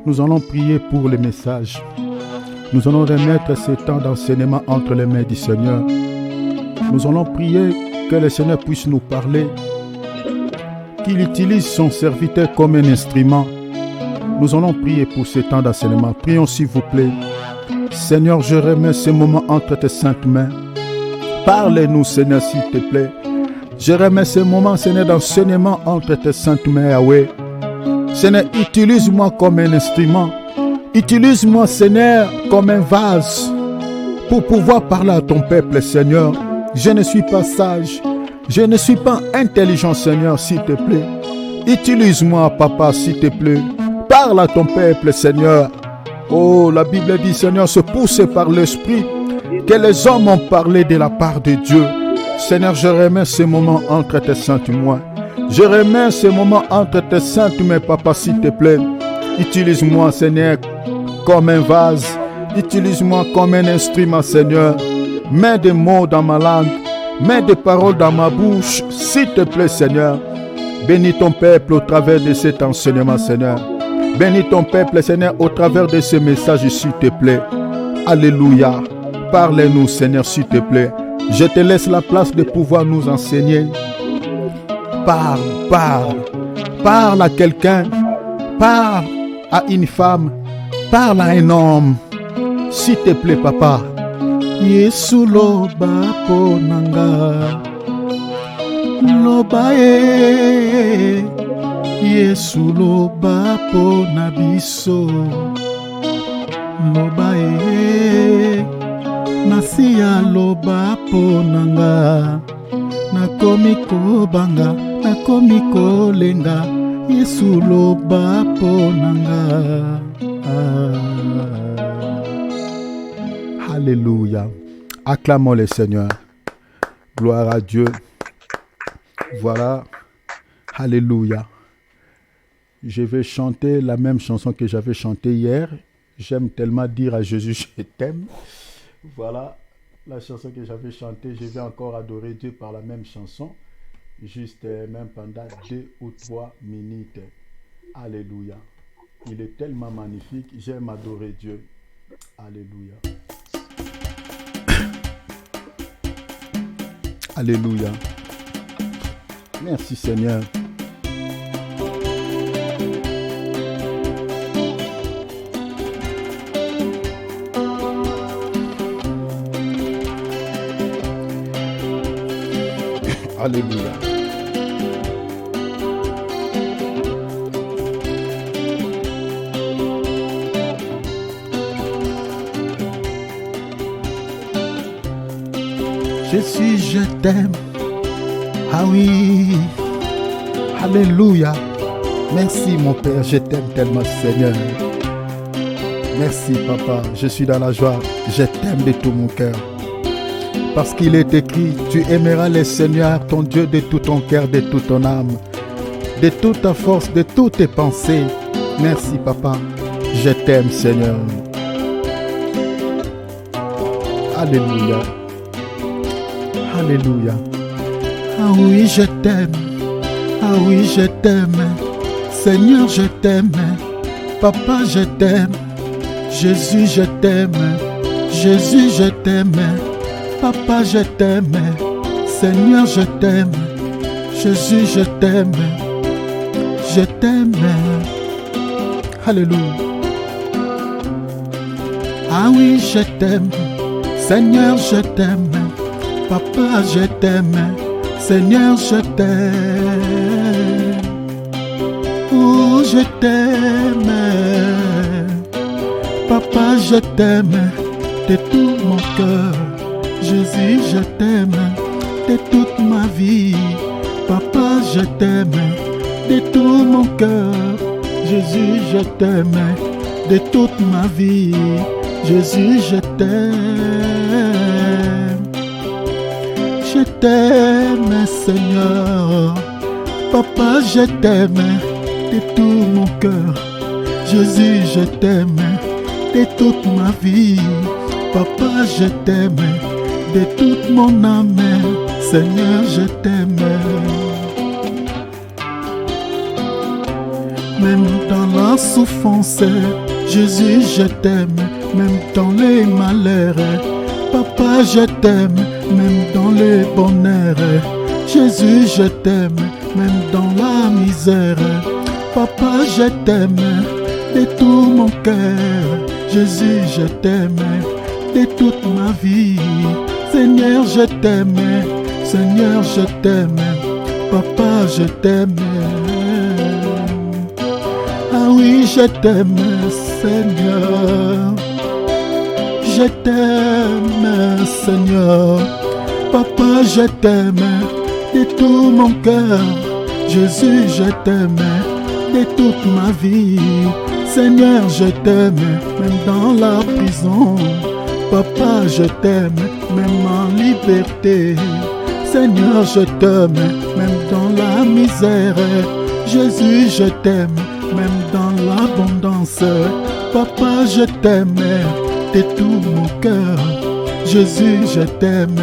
Nous allons prier pour les messages. Nous allons remettre ces temps d'enseignement entre les mains du Seigneur. Nous allons prier que le Seigneur puisse nous parler, qu'il utilise son serviteur comme un instrument. Nous allons prier pour ces temps d'enseignement. Prions s'il vous plaît. Seigneur, je remets ce moment entre tes saintes mains. Parle-nous, Seigneur, s'il te plaît. Je remets ce moment, Seigneur, d'enseignement entre tes saintes mains, Yahweh. Seigneur, utilise-moi comme un instrument. Utilise-moi, Seigneur, comme un vase pour pouvoir parler à ton peuple, Seigneur. Je ne suis pas sage. Je ne suis pas intelligent, Seigneur, s'il te plaît. Utilise-moi, Papa, s'il te plaît. Parle à ton peuple, Seigneur. Oh, la Bible dit, Seigneur, se pousse par l'Esprit que les hommes ont parlé de la part de Dieu. Seigneur, je remets ce moment entre tes saintes mains. Je remets ce moment entre tes saintes mains, Papa, s'il te plaît. Utilise-moi, Seigneur, comme un vase. Utilise-moi comme un instrument, Seigneur. Mets des mots dans ma langue. Mets des paroles dans ma bouche, s'il te plaît, Seigneur. Bénis ton peuple au travers de cet enseignement, Seigneur. Bénis ton peuple, Seigneur, au travers de ce message, s'il te plaît. Alléluia. Parle-nous, Seigneur, s'il te plaît. Je te laisse la place de pouvoir nous enseigner. Parle, parle. Parle à quelqu'un. Parle à une femme. Parle à un homme. S'il te plaît, Papa. Yesu loba ponanga. Loba e. Yesu loba pona biso. Loba e. Nasia loba ponanga. Nakomi kobanga. Nakomi kolenga. Yesu loba ponanga. Alléluia. Acclamons le Seigneur. Gloire à Dieu. Voilà. Alléluia. Je vais chanter la même chanson que j'avais chantée hier. J'aime tellement dire à Jésus, je t'aime. Voilà la chanson que j'avais chantée. Je vais encore adorer Dieu par la même chanson. Juste même pendant 2 ou 3 minutes. Alléluia. Il est tellement magnifique. J'aime adorer Dieu. Alléluia. Alléluia. Merci Seigneur. Alléluia. Jésus, je t'aime. Ah oui. Alléluia. Merci mon Père, je t'aime tellement Seigneur. Merci Papa, je suis dans la joie. Je t'aime de tout mon cœur. Parce qu'il est écrit, tu aimeras le Seigneur, ton Dieu, de tout ton cœur, de toute ton âme, de toute ta force, de toutes tes pensées. Merci Papa, je t'aime Seigneur. Alléluia. Alléluia. Ah oui, je t'aime. Ah oui, je t'aime. Seigneur, je t'aime. Papa, je t'aime. Jésus, je t'aime. Jésus, je t'aime. Papa, je t'aime. Seigneur, je t'aime. Jésus, je t'aime. Je t'aime. Alléluia. Ah oui, je t'aime. Seigneur, je t'aime. Papa, je t'aime. Seigneur, je t'aime. Oh, je t'aime. Papa, je t'aime de tout mon cœur. Jésus, je t'aime de toute ma vie. Papa, je t'aime de tout mon cœur. Jésus, je t'aime de toute ma vie. Jésus, je t'aime. Je t'aime, Seigneur. Papa, je t'aime de tout mon cœur. Jésus, je t'aime de toute ma vie. Papa, je t'aime de toute mon âme. Seigneur, je t'aime. même dans la souffrance. Jésus, je t'aime, même dans les malheurs. Papa, je t'aime, même dans les bonheurs. Jésus, je t'aime, même dans la misère. Papa, je t'aime de tout mon cœur. Jésus, je t'aime de toute ma vie. Seigneur, je t'aime. Seigneur, je t'aime. Papa, je t'aime. Ah oui, je t'aime, Seigneur. Je t'aime, Seigneur. Papa, je t'aime de tout mon cœur. Jésus, je t'aime de toute ma vie. Seigneur, je t'aime même dans la prison. Papa, je t'aime même en liberté. Seigneur, je t'aime même dans la misère. Jésus, je t'aime même dans l'abondance. Papa, je t'aime de tout mon cœur. Jésus, je t'aime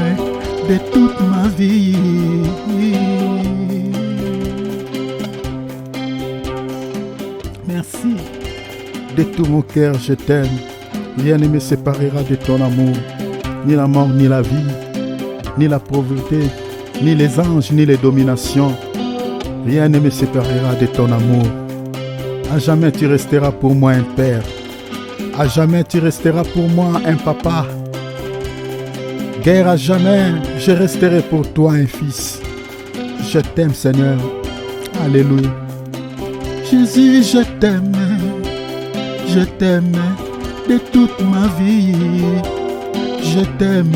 de toute ma vie. Merci. De tout mon cœur, je t'aime. Rien ne me séparera de ton amour. Ni la mort, ni la vie, ni la pauvreté, ni les anges, ni les dominations. Rien ne me séparera de ton amour. À jamais tu resteras pour moi un père. À jamais tu resteras pour moi un papa. Guerre à jamais, je resterai pour toi un fils. Je t'aime, Seigneur. Alléluia. Jésus, je t'aime de toute ma vie. Je t'aime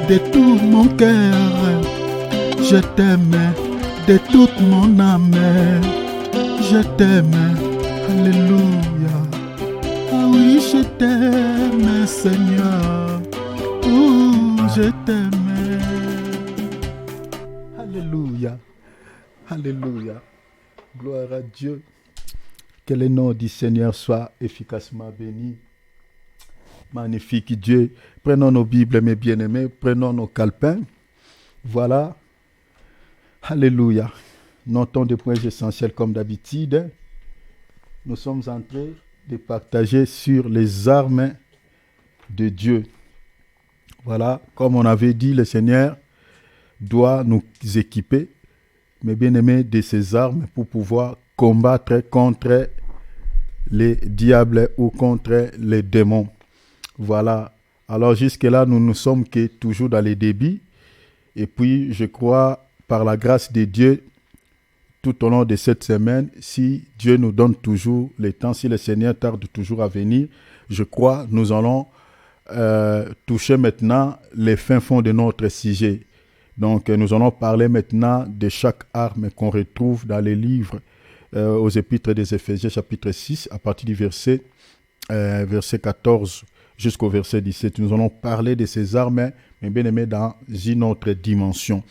de tout mon cœur. Je t'aime de toute mon âme. Je t'aime. Alléluia. Ah oui, je t'aime, Seigneur. Oh, je t'aime. Alléluia. Alléluia. Gloire à Dieu. Que le nom du Seigneur soit efficacement béni. Magnifique Dieu. Prenons nos Bibles, mes bien-aimés. Prenons nos calepins. Voilà. Alléluia. Notons des points essentiels comme d'habitude. Nous sommes en train de partager sur les armes de Dieu. Voilà. Comme on avait dit, le Seigneur doit nous équiper, mes bien-aimés, de ces armes pour pouvoir combattre contre les diables ou contre les démons. Voilà. Alors jusque-là, nous ne sommes que toujours dans les débits. Et puis, je crois, par la grâce de Dieu, tout au long de cette semaine, si Dieu nous donne toujours le temps, si le Seigneur tarde toujours à venir, je crois, nous allons toucher maintenant les fins fonds de notre sujet. Donc, nous allons parler maintenant de chaque arme qu'on retrouve dans les livres aux épîtres des Éphésiens, chapitre 6, à partir du verset 14 jusqu'au verset 17. Nous allons parler de ces armes, mais bien aimés, dans une autre dimension.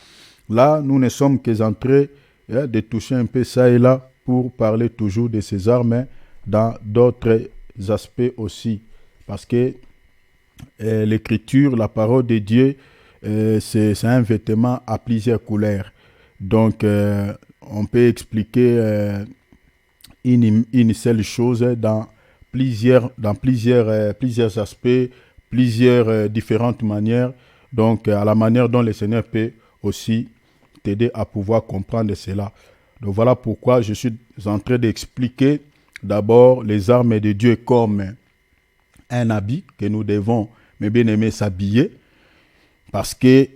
Là, nous ne sommes qu'en train de toucher un peu ça et là pour parler toujours de ces armes dans d'autres aspects aussi. Parce que l'écriture, la parole de Dieu, c'est un vêtement à plusieurs couleurs. Donc, on peut expliquer une seule chose dans plusieurs aspects, plusieurs différentes manières. Donc, à la manière dont le Seigneur peut aussi t'aider à pouvoir comprendre cela. Donc, voilà pourquoi je suis en train d'expliquer d'abord les armes de Dieu comme un habit que nous devons, mes bien-aimés, s'habiller. Parce que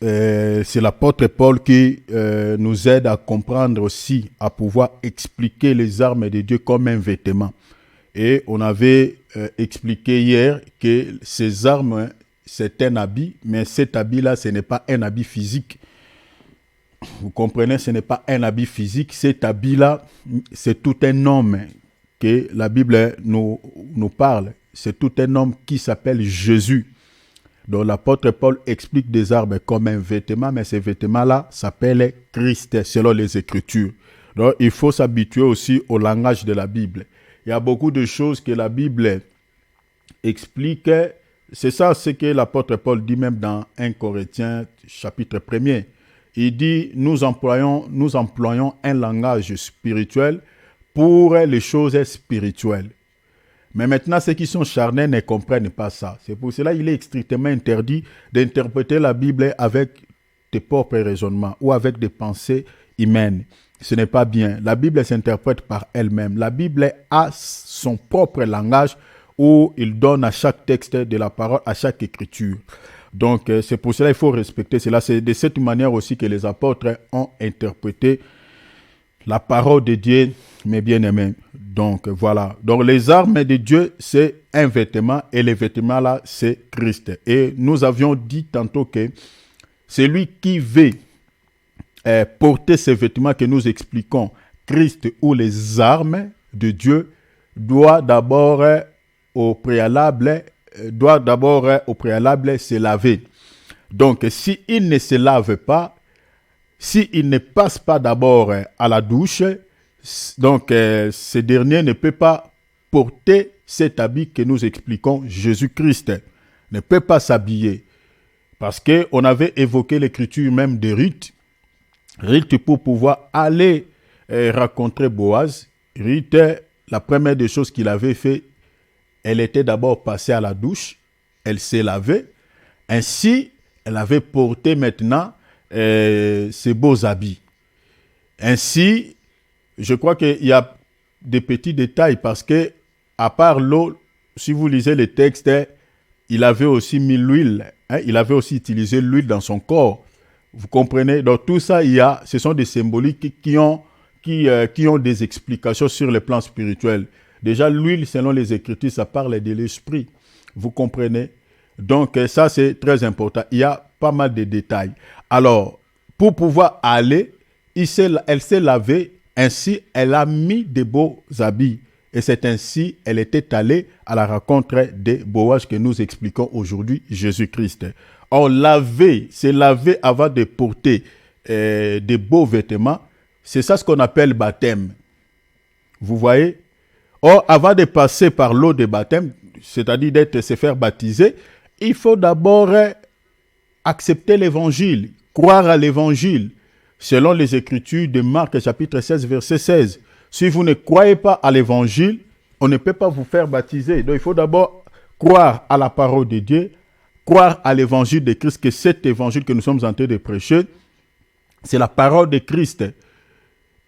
c'est l'apôtre Paul qui nous aide à comprendre aussi, à pouvoir expliquer les armes de Dieu comme un vêtement. Et on avait expliqué hier que ces armes, c'est un habit, mais cet habit-là, ce n'est pas un habit physique. Vous comprenez, ce n'est pas un habit physique. Cet habit-là, c'est tout un homme que la Bible nous parle. C'est tout un homme qui s'appelle Jésus. Donc l'apôtre Paul explique des armes comme un vêtement, mais ces vêtements-là s'appellent Christ selon les Écritures. Donc il faut s'habituer aussi au langage de la Bible. Il y a beaucoup de choses que la Bible explique. C'est ça ce que l'apôtre Paul dit même dans 1 Corinthiens chapitre 1er. Il dit, nous employons un langage spirituel pour les choses spirituelles. Mais maintenant, ceux qui sont charnels ne comprennent pas ça. C'est pour cela qu'il est strictement interdit d'interpréter la Bible avec tes propres raisonnements ou avec des pensées humaines. Ce n'est pas bien. La Bible s'interprète par elle-même. La Bible a son propre langage où il donne à chaque texte de la parole, à chaque écriture. Donc, c'est pour cela qu'il faut respecter cela. C'est de cette manière aussi que les apôtres ont interprété la parole de Dieu, mes bien-aimés. Donc, voilà. Donc, les armes de Dieu, c'est un vêtement et les vêtements là, c'est Christ. Et nous avions dit tantôt que celui qui veut porter ces vêtements que nous expliquons, Christ ou les armes de Dieu, doit d'abord au préalable se laver. Donc, s'il ne se lave pas, s'il ne passe pas d'abord à la douche, donc ce dernier ne peut pas porter cet habit que nous expliquons, Jésus-Christ ne peut pas s'habiller. Parce qu'on avait évoqué l'écriture même de Ruth. Ruth, pour pouvoir aller rencontrer Boaz, Ruth, la première des choses qu'il avait fait, elle était d'abord passée à la douche, elle s'est lavée, ainsi elle avait porté maintenant ses beaux habits. Ainsi, je crois qu'il y a des petits détails parce que, à part l'eau, si vous lisez les textes, il avait aussi mis l'huile, il avait aussi utilisé l'huile dans son corps. Vous comprenez? Donc tout ça, ce sont des symboliques qui ont des explications sur le plan spirituel. Déjà, l'huile, selon les Écritures, ça parle de l'esprit. Vous comprenez? Donc ça, c'est très important. Il y a pas mal de détails. Alors, pour pouvoir aller, elle s'est lavée, ainsi elle a mis de beaux habits. Et c'est ainsi elle était allée à la rencontre de Boaz que nous expliquons aujourd'hui, Jésus-Christ. Or, se laver avant de porter des beaux vêtements, c'est ça ce qu'on appelle baptême. Vous voyez? Or, avant de passer par l'eau de baptême, c'est-à-dire se faire baptiser, il faut d'abord accepter l'évangile, croire à l'évangile, selon les Écritures de Marc chapitre 16, verset 16. Si vous ne croyez pas à l'évangile, on ne peut pas vous faire baptiser. Donc, il faut d'abord croire à la parole de Dieu, croire à l'évangile de Christ, que cet évangile que nous sommes en train de prêcher, c'est la parole de Christ.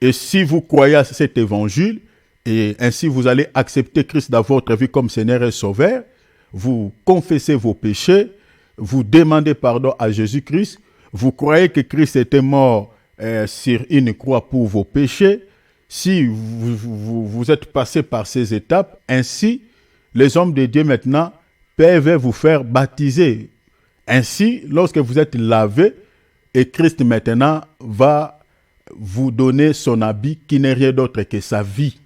Et si vous croyez à cet évangile, et ainsi vous allez accepter Christ dans votre vie comme Seigneur et Sauveur, vous confessez vos péchés, vous demandez pardon à Jésus-Christ, vous croyez que Christ était mort sur une croix pour vos péchés. Si vous êtes passé par ces étapes, ainsi les hommes de Dieu maintenant peuvent vous faire baptiser. Ainsi, lorsque vous êtes lavé, et Christ maintenant va vous donner son habit qui n'est rien d'autre que sa vie.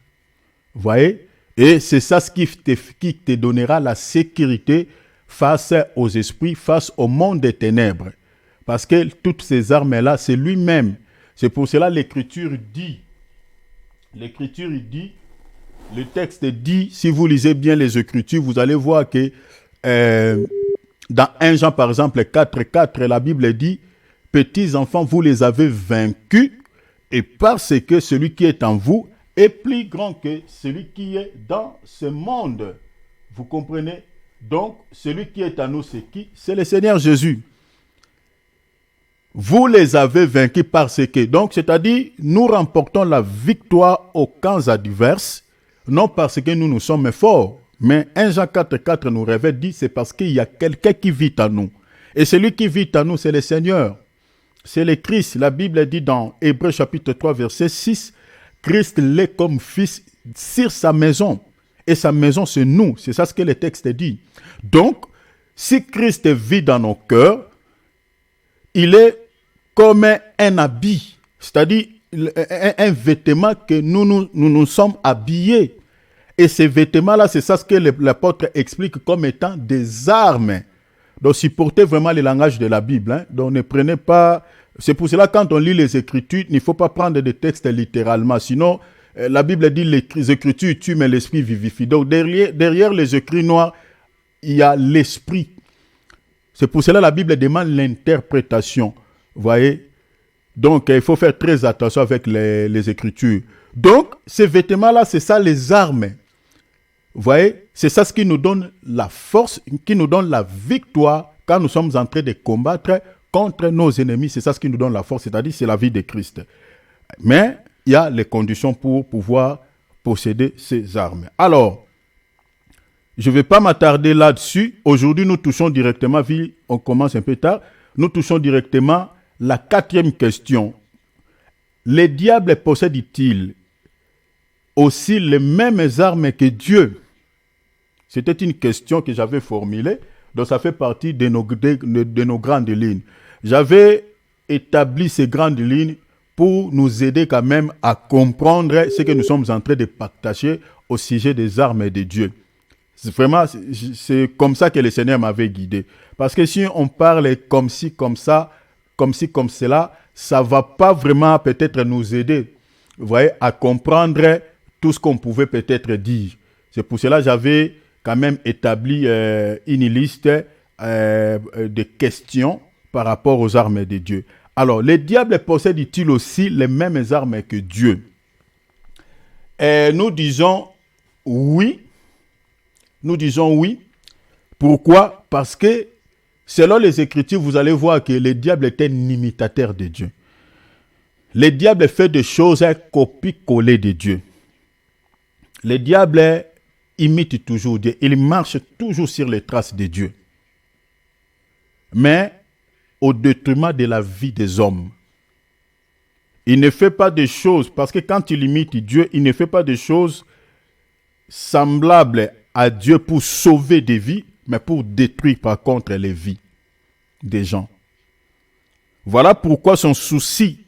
Vous voyez? Et c'est ça ce qui te donnera la sécurité face aux esprits, face au monde des ténèbres. Parce que toutes ces armes-là, c'est lui-même. C'est pour cela l'Écriture dit, le texte dit, si vous lisez bien les Écritures, vous allez voir que dans 1 Jean par exemple 4:4, la Bible dit, petits enfants, vous les avez vaincus, et parce que celui qui est en vous est plus grand que celui qui est dans ce monde. Vous comprenez? Donc, celui qui est en nous, c'est qui? C'est le Seigneur Jésus. Vous les avez vaincus parce que, donc, c'est-à-dire, nous remportons la victoire aux camps adverses, non parce que nous nous sommes forts, mais 1 Jean 4:4 nous révèle, dit, c'est parce qu'il y a quelqu'un qui vit en nous. Et celui qui vit en nous, c'est le Seigneur. C'est le Christ. La Bible dit dans Hébreux chapitre 3, verset 6, Christ l'est comme fils sur sa maison. Et sa maison, c'est nous. C'est ça ce que le texte dit. Donc, si Christ vit dans nos cœurs, il est comme un habit, c'est-à-dire un vêtement que nous sommes habillés. Et ces vêtements-là, c'est ça ce que l'apôtre explique comme étant des armes. Donc, supportez vraiment le langage de la Bible. Hein. Donc, ne prenez pas... C'est pour cela, quand on lit les Écritures, il ne faut pas prendre des textes littéralement. Sinon, la Bible dit les Écritures tuent, mais l'Esprit vivifie. Donc, derrière les écrits noirs, il y a l'Esprit. C'est pour cela que la Bible demande l'interprétation. Vous voyez? Donc, il faut faire très attention avec les Écritures. Donc, ces vêtements-là, c'est ça les armes. Vous voyez, c'est ça ce qui nous donne la force, qui nous donne la victoire quand nous sommes en train de combattre contre nos ennemis. C'est ça ce qui nous donne la force, c'est-à-dire c'est la vie de Christ. Mais il y a les conditions pour pouvoir posséder ces armes. Alors, je ne vais pas m'attarder là-dessus. Aujourd'hui, nous touchons directement, vu on commence un peu tard, nous touchons directement la 4e question. Les diables possèdent-ils aussi les mêmes armes que Dieu? C'était une question que j'avais formulée, donc ça fait partie de nos grandes lignes. J'avais établi ces grandes lignes pour nous aider quand même à comprendre ce que nous sommes en train de partager au sujet des armes de Dieu. Vraiment, c'est comme ça que le Seigneur m'avait guidé. Parce que si on parle comme ci, comme ça, comme ci, comme cela, ça ne va pas vraiment peut-être nous aider, vous voyez, à comprendre tout ce qu'on pouvait peut-être dire. C'est pour cela que j'avais quand même établi une liste de questions par rapport aux armes de Dieu. Alors, les diables possèdent-ils aussi les mêmes armes que Dieu? Nous disons oui. Nous disons oui. Pourquoi? Parce que selon les Écritures, vous allez voir que le diable est un imitateur de Dieu. Le diable fait des choses copie-coller de Dieu. Le diable imite toujours Dieu. Il marche toujours sur les traces de Dieu. Mais au détriment de la vie des hommes. Il ne fait pas des choses, parce que quand il imite Dieu, il ne fait pas des choses semblables à Dieu pour sauver des vies, mais pour détruire par contre les vies des gens. Voilà pourquoi son souci,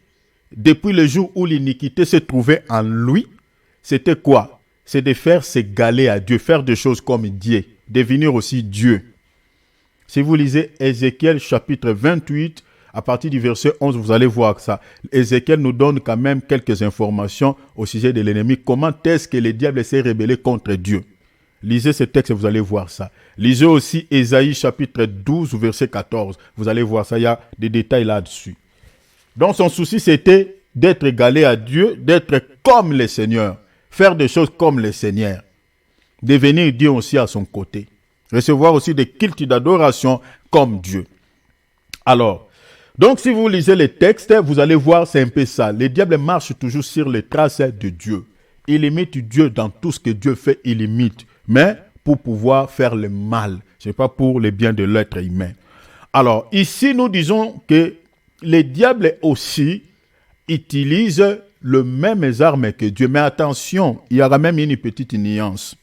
depuis le jour où l'iniquité se trouvait en lui, c'était quoi? C'est de faire s'égaler à Dieu, faire des choses comme Dieu, devenir aussi Dieu. Si vous lisez Ézéchiel chapitre 28, à partir du verset 11, vous allez voir ça. Ézéchiel nous donne quand même quelques informations au sujet de l'ennemi. Comment est-ce que le diable s'est rebellé contre Dieu? Lisez ce texte et vous allez voir ça. Lisez aussi Ésaïe chapitre 12, verset 14. Vous allez voir ça, il y a des détails là-dessus. Donc son souci, c'était d'être égalé à Dieu, d'être comme le Seigneur, faire des choses comme le Seigneur, devenir Dieu aussi à son côté, recevoir aussi des cultes d'adoration comme Dieu. Alors, donc si vous lisez les textes, vous allez voir, c'est un peu ça. Le diable marche toujours sur les traces de Dieu. Il imite Dieu dans tout ce que Dieu fait, il imite. Mais pour pouvoir faire le mal, ce n'est pas pour le bien de l'être humain. Alors, ici, nous disons que les diables aussi utilisent les mêmes armes que Dieu. Mais attention, il y aura même une petite nuance.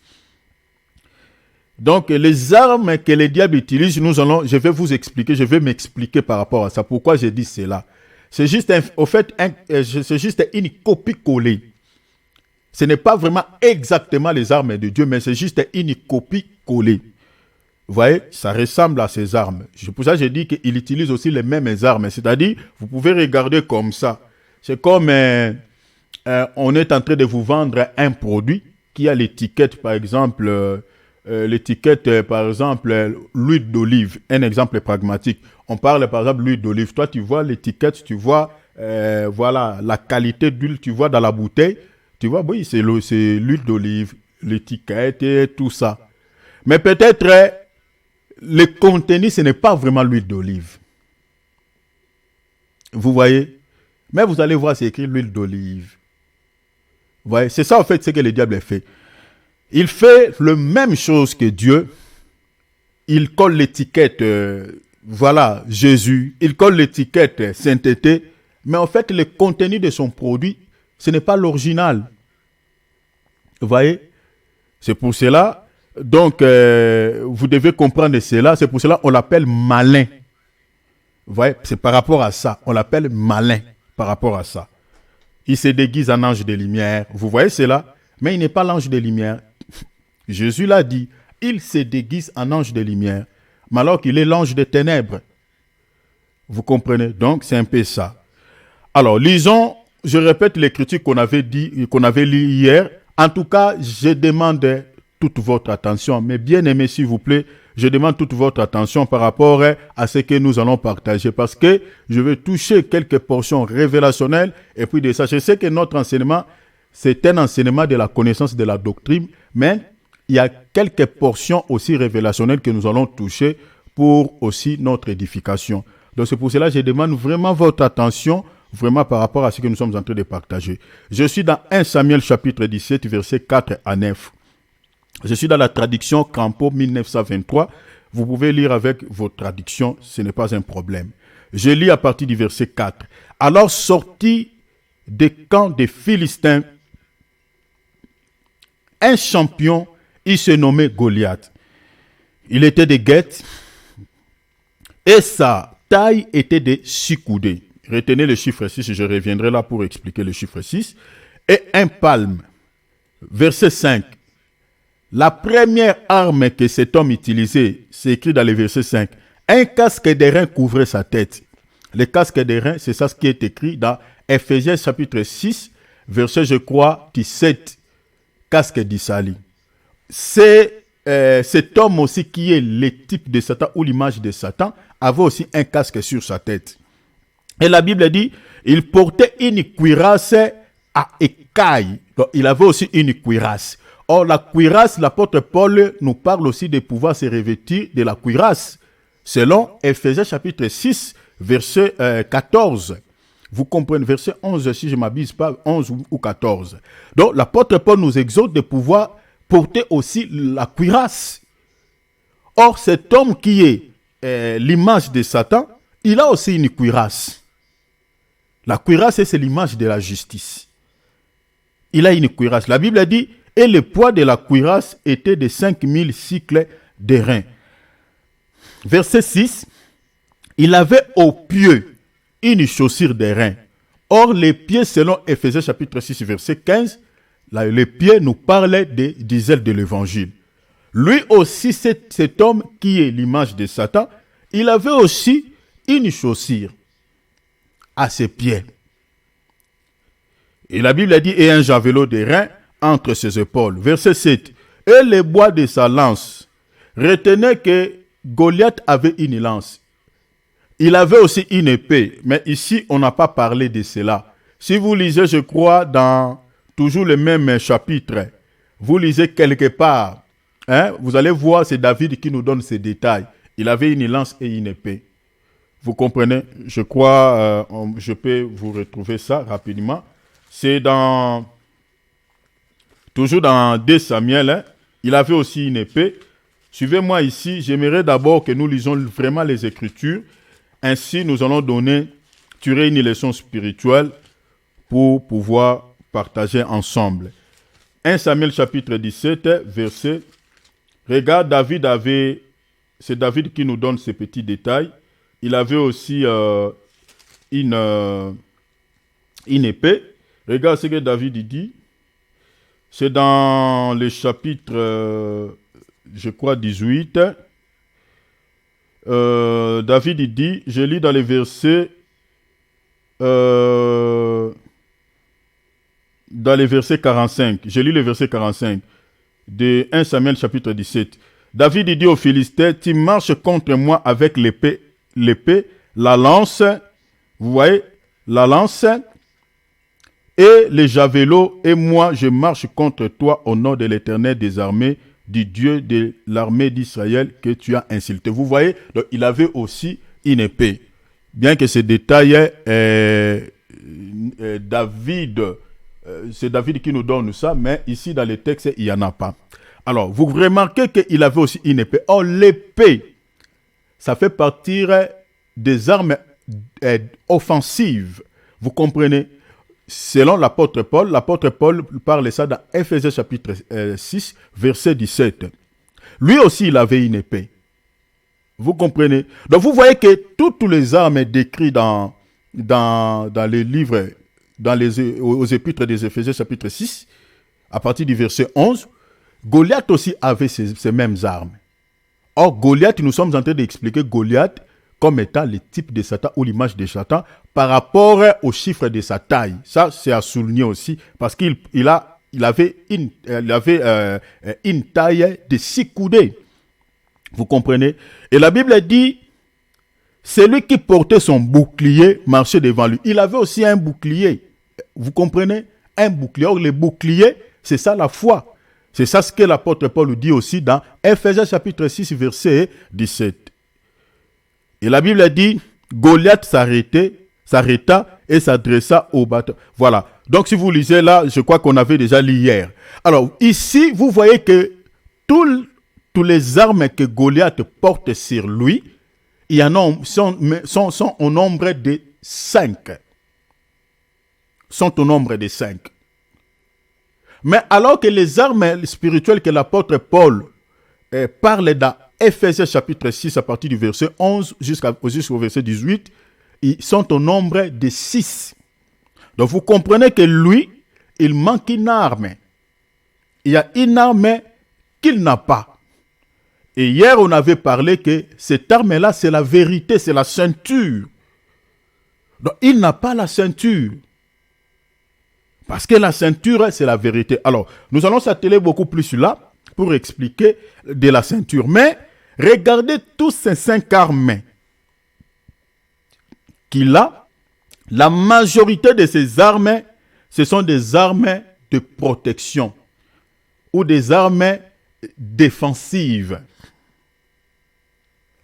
Donc, les armes que les diables utilisent, je vais vous expliquer, je vais m'expliquer par rapport à ça. Pourquoi j'ai dit cela? C'est juste, c'est juste une copie-collée. Ce n'est pas vraiment exactement les armes de Dieu, mais c'est juste une copie-collée. Vous voyez, ça ressemble à ces armes. C'est pour ça que j'ai dit qu'il utilise aussi les mêmes armes. C'est-à-dire, vous pouvez regarder comme ça. C'est comme on est en train de vous vendre un produit qui a l'étiquette, par exemple, l'huile d'olive. Un exemple pragmatique. On parle par exemple de l'huile d'olive. Toi, tu vois l'étiquette, tu vois voilà, la qualité d'huile, tu vois dans la bouteille. Tu vois, oui, c'est l'huile d'olive, l'étiquette et tout ça. Mais peut-être, le contenu, ce n'est pas vraiment l'huile d'olive. Vous voyez? Mais vous allez voir, c'est écrit l'huile d'olive. Vous voyez? C'est ça, en fait, ce que le diable fait. Il fait la même chose que Dieu. Il colle l'étiquette, voilà, Jésus. Il colle l'étiquette sainteté. Mais en fait, le contenu de son produit, ce n'est pas l'original. Vous voyez? C'est pour cela, donc, vous devez comprendre cela. C'est pour cela qu'on l'appelle malin. Vous voyez? C'est par rapport à ça. On l'appelle malin par rapport à ça. Il se déguise en ange de lumière. Vous voyez cela? Mais il n'est pas l'ange de lumière. Jésus l'a dit. Il se déguise en ange de lumière. Mais alors qu'il est l'ange des ténèbres. Vous comprenez? Donc, c'est un peu ça. Alors, lisons. Je répète l'écriture qu'on avait lu hier. En tout cas, je demande toute votre attention. Mais bien aimé, s'il vous plaît, je demande toute votre attention par rapport à ce que nous allons partager. Parce que je vais toucher quelques portions révélationnelles. Et puis de ça, je sais que notre enseignement, c'est un enseignement de la connaissance de la doctrine, mais il y a quelques portions aussi révélationnelles que nous allons toucher pour aussi notre édification. Donc c'est pour cela que je demande vraiment votre attention, vraiment par rapport à ce que nous sommes en train de partager. Je suis dans 1 Samuel chapitre 17, versets 4 à 9. Je suis dans la traduction Campo 1923. Vous pouvez lire avec votre traduction, ce n'est pas un problème. Je lis à partir du verset 4. Alors sortit des camps des Philistins un champion, il se nommait Goliath. Il était de Gath et sa taille était de 6 coudées. Retenez le chiffre 6, je reviendrai là pour expliquer le chiffre 6. Et un palme. Verset 5. La première arme que cet homme utilisait, c'est écrit dans le verset 5. Un casque d'airain couvrait sa tête. Le casque d'airain, c'est ça ce qui est écrit dans Ephésiens chapitre 6, verset, je crois, 17. Casque d'Isali. C'est cet homme aussi qui est le type de Satan ou l'image de Satan, avait aussi un casque sur sa tête. Et la Bible dit, il portait une cuirasse à écailles. Donc, il avait aussi une cuirasse. Or, la cuirasse, l'apôtre Paul nous parle aussi de pouvoir se revêtir de la cuirasse. Selon Ephésiens chapitre 6, verset 14. Vous comprenez, verset 11, si je ne m'abuse pas, 11 ou 14. Donc, l'apôtre Paul nous exhorte de pouvoir porter aussi la cuirasse. Or, cet homme qui est l'image de Satan, il a aussi une cuirasse. La cuirasse, c'est l'image de la justice. Il a une cuirasse. La Bible dit, et le poids de la cuirasse était de 5000 cycles d'airain. Verset 6, il avait aux pieds une chaussure d'airain. Or, les pieds, selon Ephésiens chapitre 6, verset 15, là, les pieds nous parlaient des ailes de l'évangile. Lui aussi, cet homme qui est l'image de Satan, il avait aussi une chaussure à ses pieds. Et la Bible dit, et un javelot d'airain entre ses épaules. Verset 7. Et les bois de sa lance. Retenez que Goliath avait une lance. Il avait aussi une épée. Mais ici, on n'a pas parlé de cela. Si vous lisez, je crois, dans toujours le même chapitre, vous lisez quelque part, vous allez voir, c'est David qui nous donne ces détails. Il avait une lance et une épée. Vous comprenez? Je crois, je peux vous retrouver ça rapidement. C'est toujours dans 2 Samuel, il avait aussi une épée. Suivez-moi ici, j'aimerais d'abord que nous lisons vraiment les Écritures. Ainsi, nous allons tirer une leçon spirituelle pour pouvoir partager ensemble. 1 Samuel chapitre 17, verset. Regarde, c'est David qui nous donne ces petits détails. Il avait aussi une épée. Regarde ce que David dit. C'est dans le chapitre, je crois, 18. David dit, je lis dans les versets, dans les versets 45. Je lis le verset 45 de 1 Samuel chapitre 17. David dit aux Philistins, tu marches contre moi avec l'épée, la lance, vous voyez, la lance et les javelots, et moi je marche contre toi au nom de l'Éternel des armées, du Dieu de l'armée d'Israël que tu as insulté. Vous voyez, donc, il avait aussi une épée. Bien que ce détail David, c'est David qui nous donne ça, mais ici dans les textes, il n'y en a pas. Alors, vous remarquez qu'il avait aussi une épée. Or, l'épée, ça fait partie des armes offensives. Vous comprenez? Selon l'apôtre Paul parle ça dans Ephésiens chapitre 6, verset 17. Lui aussi, il avait une épée. Vous comprenez? Donc, vous voyez que toutes les armes décrites dans les livres, aux épîtres des Éphésiens chapitre 6, à partir du verset 11, Goliath aussi avait ces mêmes armes. Or, Goliath, nous sommes en train d'expliquer Goliath comme étant le type de Satan ou l'image de Satan par rapport au chiffre de sa taille. Ça, c'est à souligner aussi parce qu'il avait une taille de 6 coudées. Vous comprenez? Et la Bible dit, celui qui portait son bouclier marchait devant lui. Il avait aussi un bouclier. Vous comprenez? un bouclier. Or, le bouclier, c'est ça la foi. C'est ça ce que l'apôtre Paul dit aussi dans Ephésiens chapitre 6, verset 17. Et la Bible dit, Goliath s'arrêta et s'adressa au batteur. Voilà. Donc, si vous lisez là, je crois qu'on avait déjà lu hier. Alors, ici, vous voyez que tous les armes que Goliath porte sur lui, il y en a, sont au nombre de 5. Sont au nombre de 5. Mais alors que les armes spirituelles que l'apôtre Paul parle dans Ephésiens chapitre 6 à partir du verset 11 jusqu'au verset 18, ils sont au nombre de 6. Donc vous comprenez que lui, il manque une arme. Il y a une arme qu'il n'a pas. Et hier, on avait parlé que cette arme-là, c'est la vérité, c'est la ceinture. Donc il n'a pas la ceinture. Parce que la ceinture, c'est la vérité. Alors, nous allons s'atteler beaucoup plus là pour expliquer de la ceinture. Mais, regardez tous ces 5 armes qu'il a. La majorité de ces armes, ce sont des armes de protection ou des armes défensives.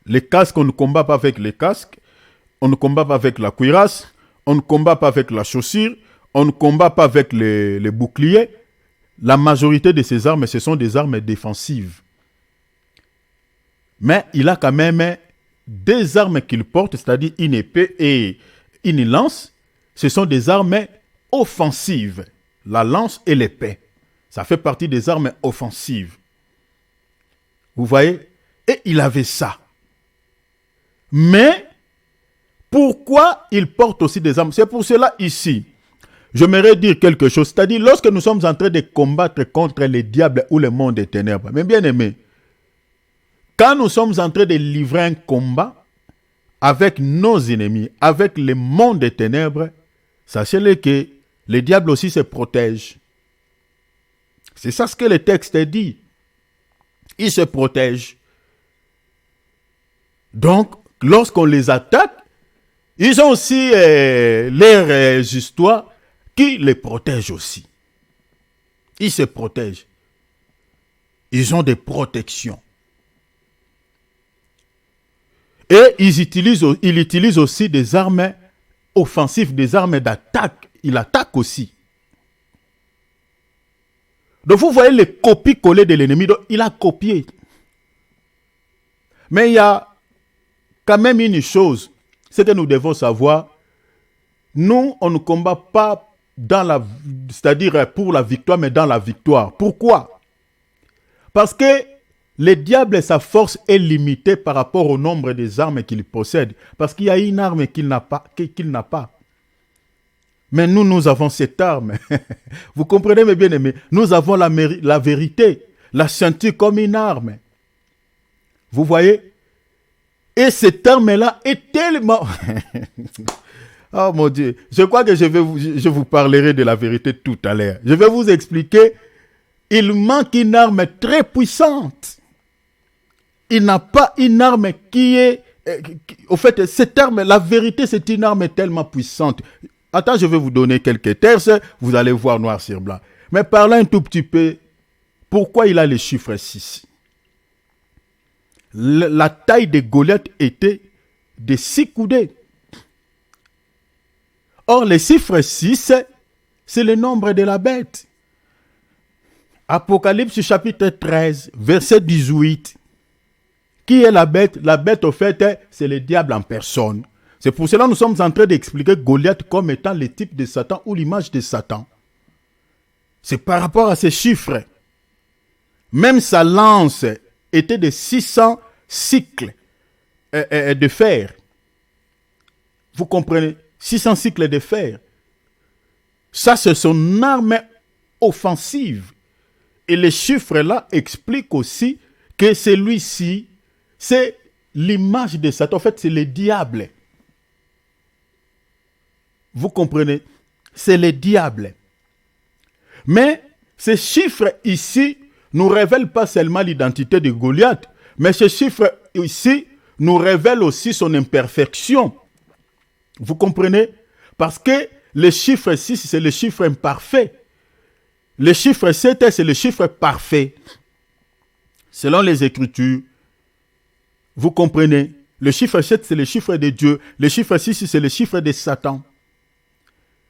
Les casques, on ne combat pas avec les casques. On ne combat pas avec la cuirasse. On ne combat pas avec la chaussure. On ne combat pas avec les boucliers. La majorité de ces armes, ce sont des armes défensives. Mais il a quand même 2 armes qu'il porte, c'est-à-dire une épée et une lance. Ce sont des armes offensives. La lance et l'épée. Ça fait partie des armes offensives. Vous voyez? Et il avait ça. Mais, pourquoi il porte aussi des armes? C'est pour cela ici. J'aimerais dire quelque chose, c'est-à-dire lorsque nous sommes en train de combattre contre les diables ou le monde des ténèbres, mais bien aimé, quand nous sommes en train de livrer un combat avec nos ennemis, avec le monde des ténèbres, sachez-le que les diables aussi se protègent. C'est ça ce que le texte dit. Ils se protègent. Donc, lorsqu'on les attaque, ils ont aussi leurs histoires qui les protègent aussi. Ils se protègent. Ils ont des protections. Et ils utilisent aussi des armes offensives, des armes d'attaque. Ils attaquent aussi. Donc vous voyez les copies-collées de l'ennemi. Donc il a copié. Mais il y a quand même une chose, c'est que nous devons savoir, nous, on ne combat pas c'est-à-dire pour la victoire, mais dans la victoire. Pourquoi? Parce que le diable, sa force est limitée par rapport au nombre des armes qu'il possède. Parce qu'il y a une arme qu'il n'a pas. Mais nous avons cette arme. Vous comprenez, mes bien-aimés? Nous avons la vérité, la ceinture comme une arme. Vous voyez? Et cette arme-là est tellement... Oh mon Dieu, je crois que je vous parlerai de la vérité tout à l'heure. Je vais vous expliquer. Il manque une arme très puissante. Il n'a pas une arme qui est... Au fait, cette arme, la vérité, c'est une arme tellement puissante. Attends, je vais vous donner quelques textes. Vous allez voir noir sur blanc. Mais parlons un tout petit peu. Pourquoi il a le chiffre 6? La taille de Goliath était de 6 coudées. Or, le chiffre 6, c'est le nombre de la bête. Apocalypse chapitre 13, verset 18. Qui est la bête? La bête, au fait, c'est le diable en personne. C'est pour cela que nous sommes en train d'expliquer Goliath comme étant le type de Satan ou l'image de Satan. C'est par rapport à ces chiffres. Même sa lance était de 600 cycles de fer. Vous comprenez? 600 cycles de fer. Ça, c'est son arme offensive. Et les chiffres-là expliquent aussi que celui-ci, c'est l'image de Satan. En fait, c'est le diable. Vous comprenez? C'est le diable. Mais ces chiffres ici ne nous révèlent pas seulement l'identité de Goliath, mais ces chiffres ici nous révèlent aussi son imperfection. Vous comprenez? Parce que le chiffre 6, c'est le chiffre imparfait. Le chiffre 7, c'est le chiffre parfait. Selon les Écritures, vous comprenez, le chiffre 7, c'est le chiffre de Dieu. Le chiffre 6, c'est le chiffre de Satan.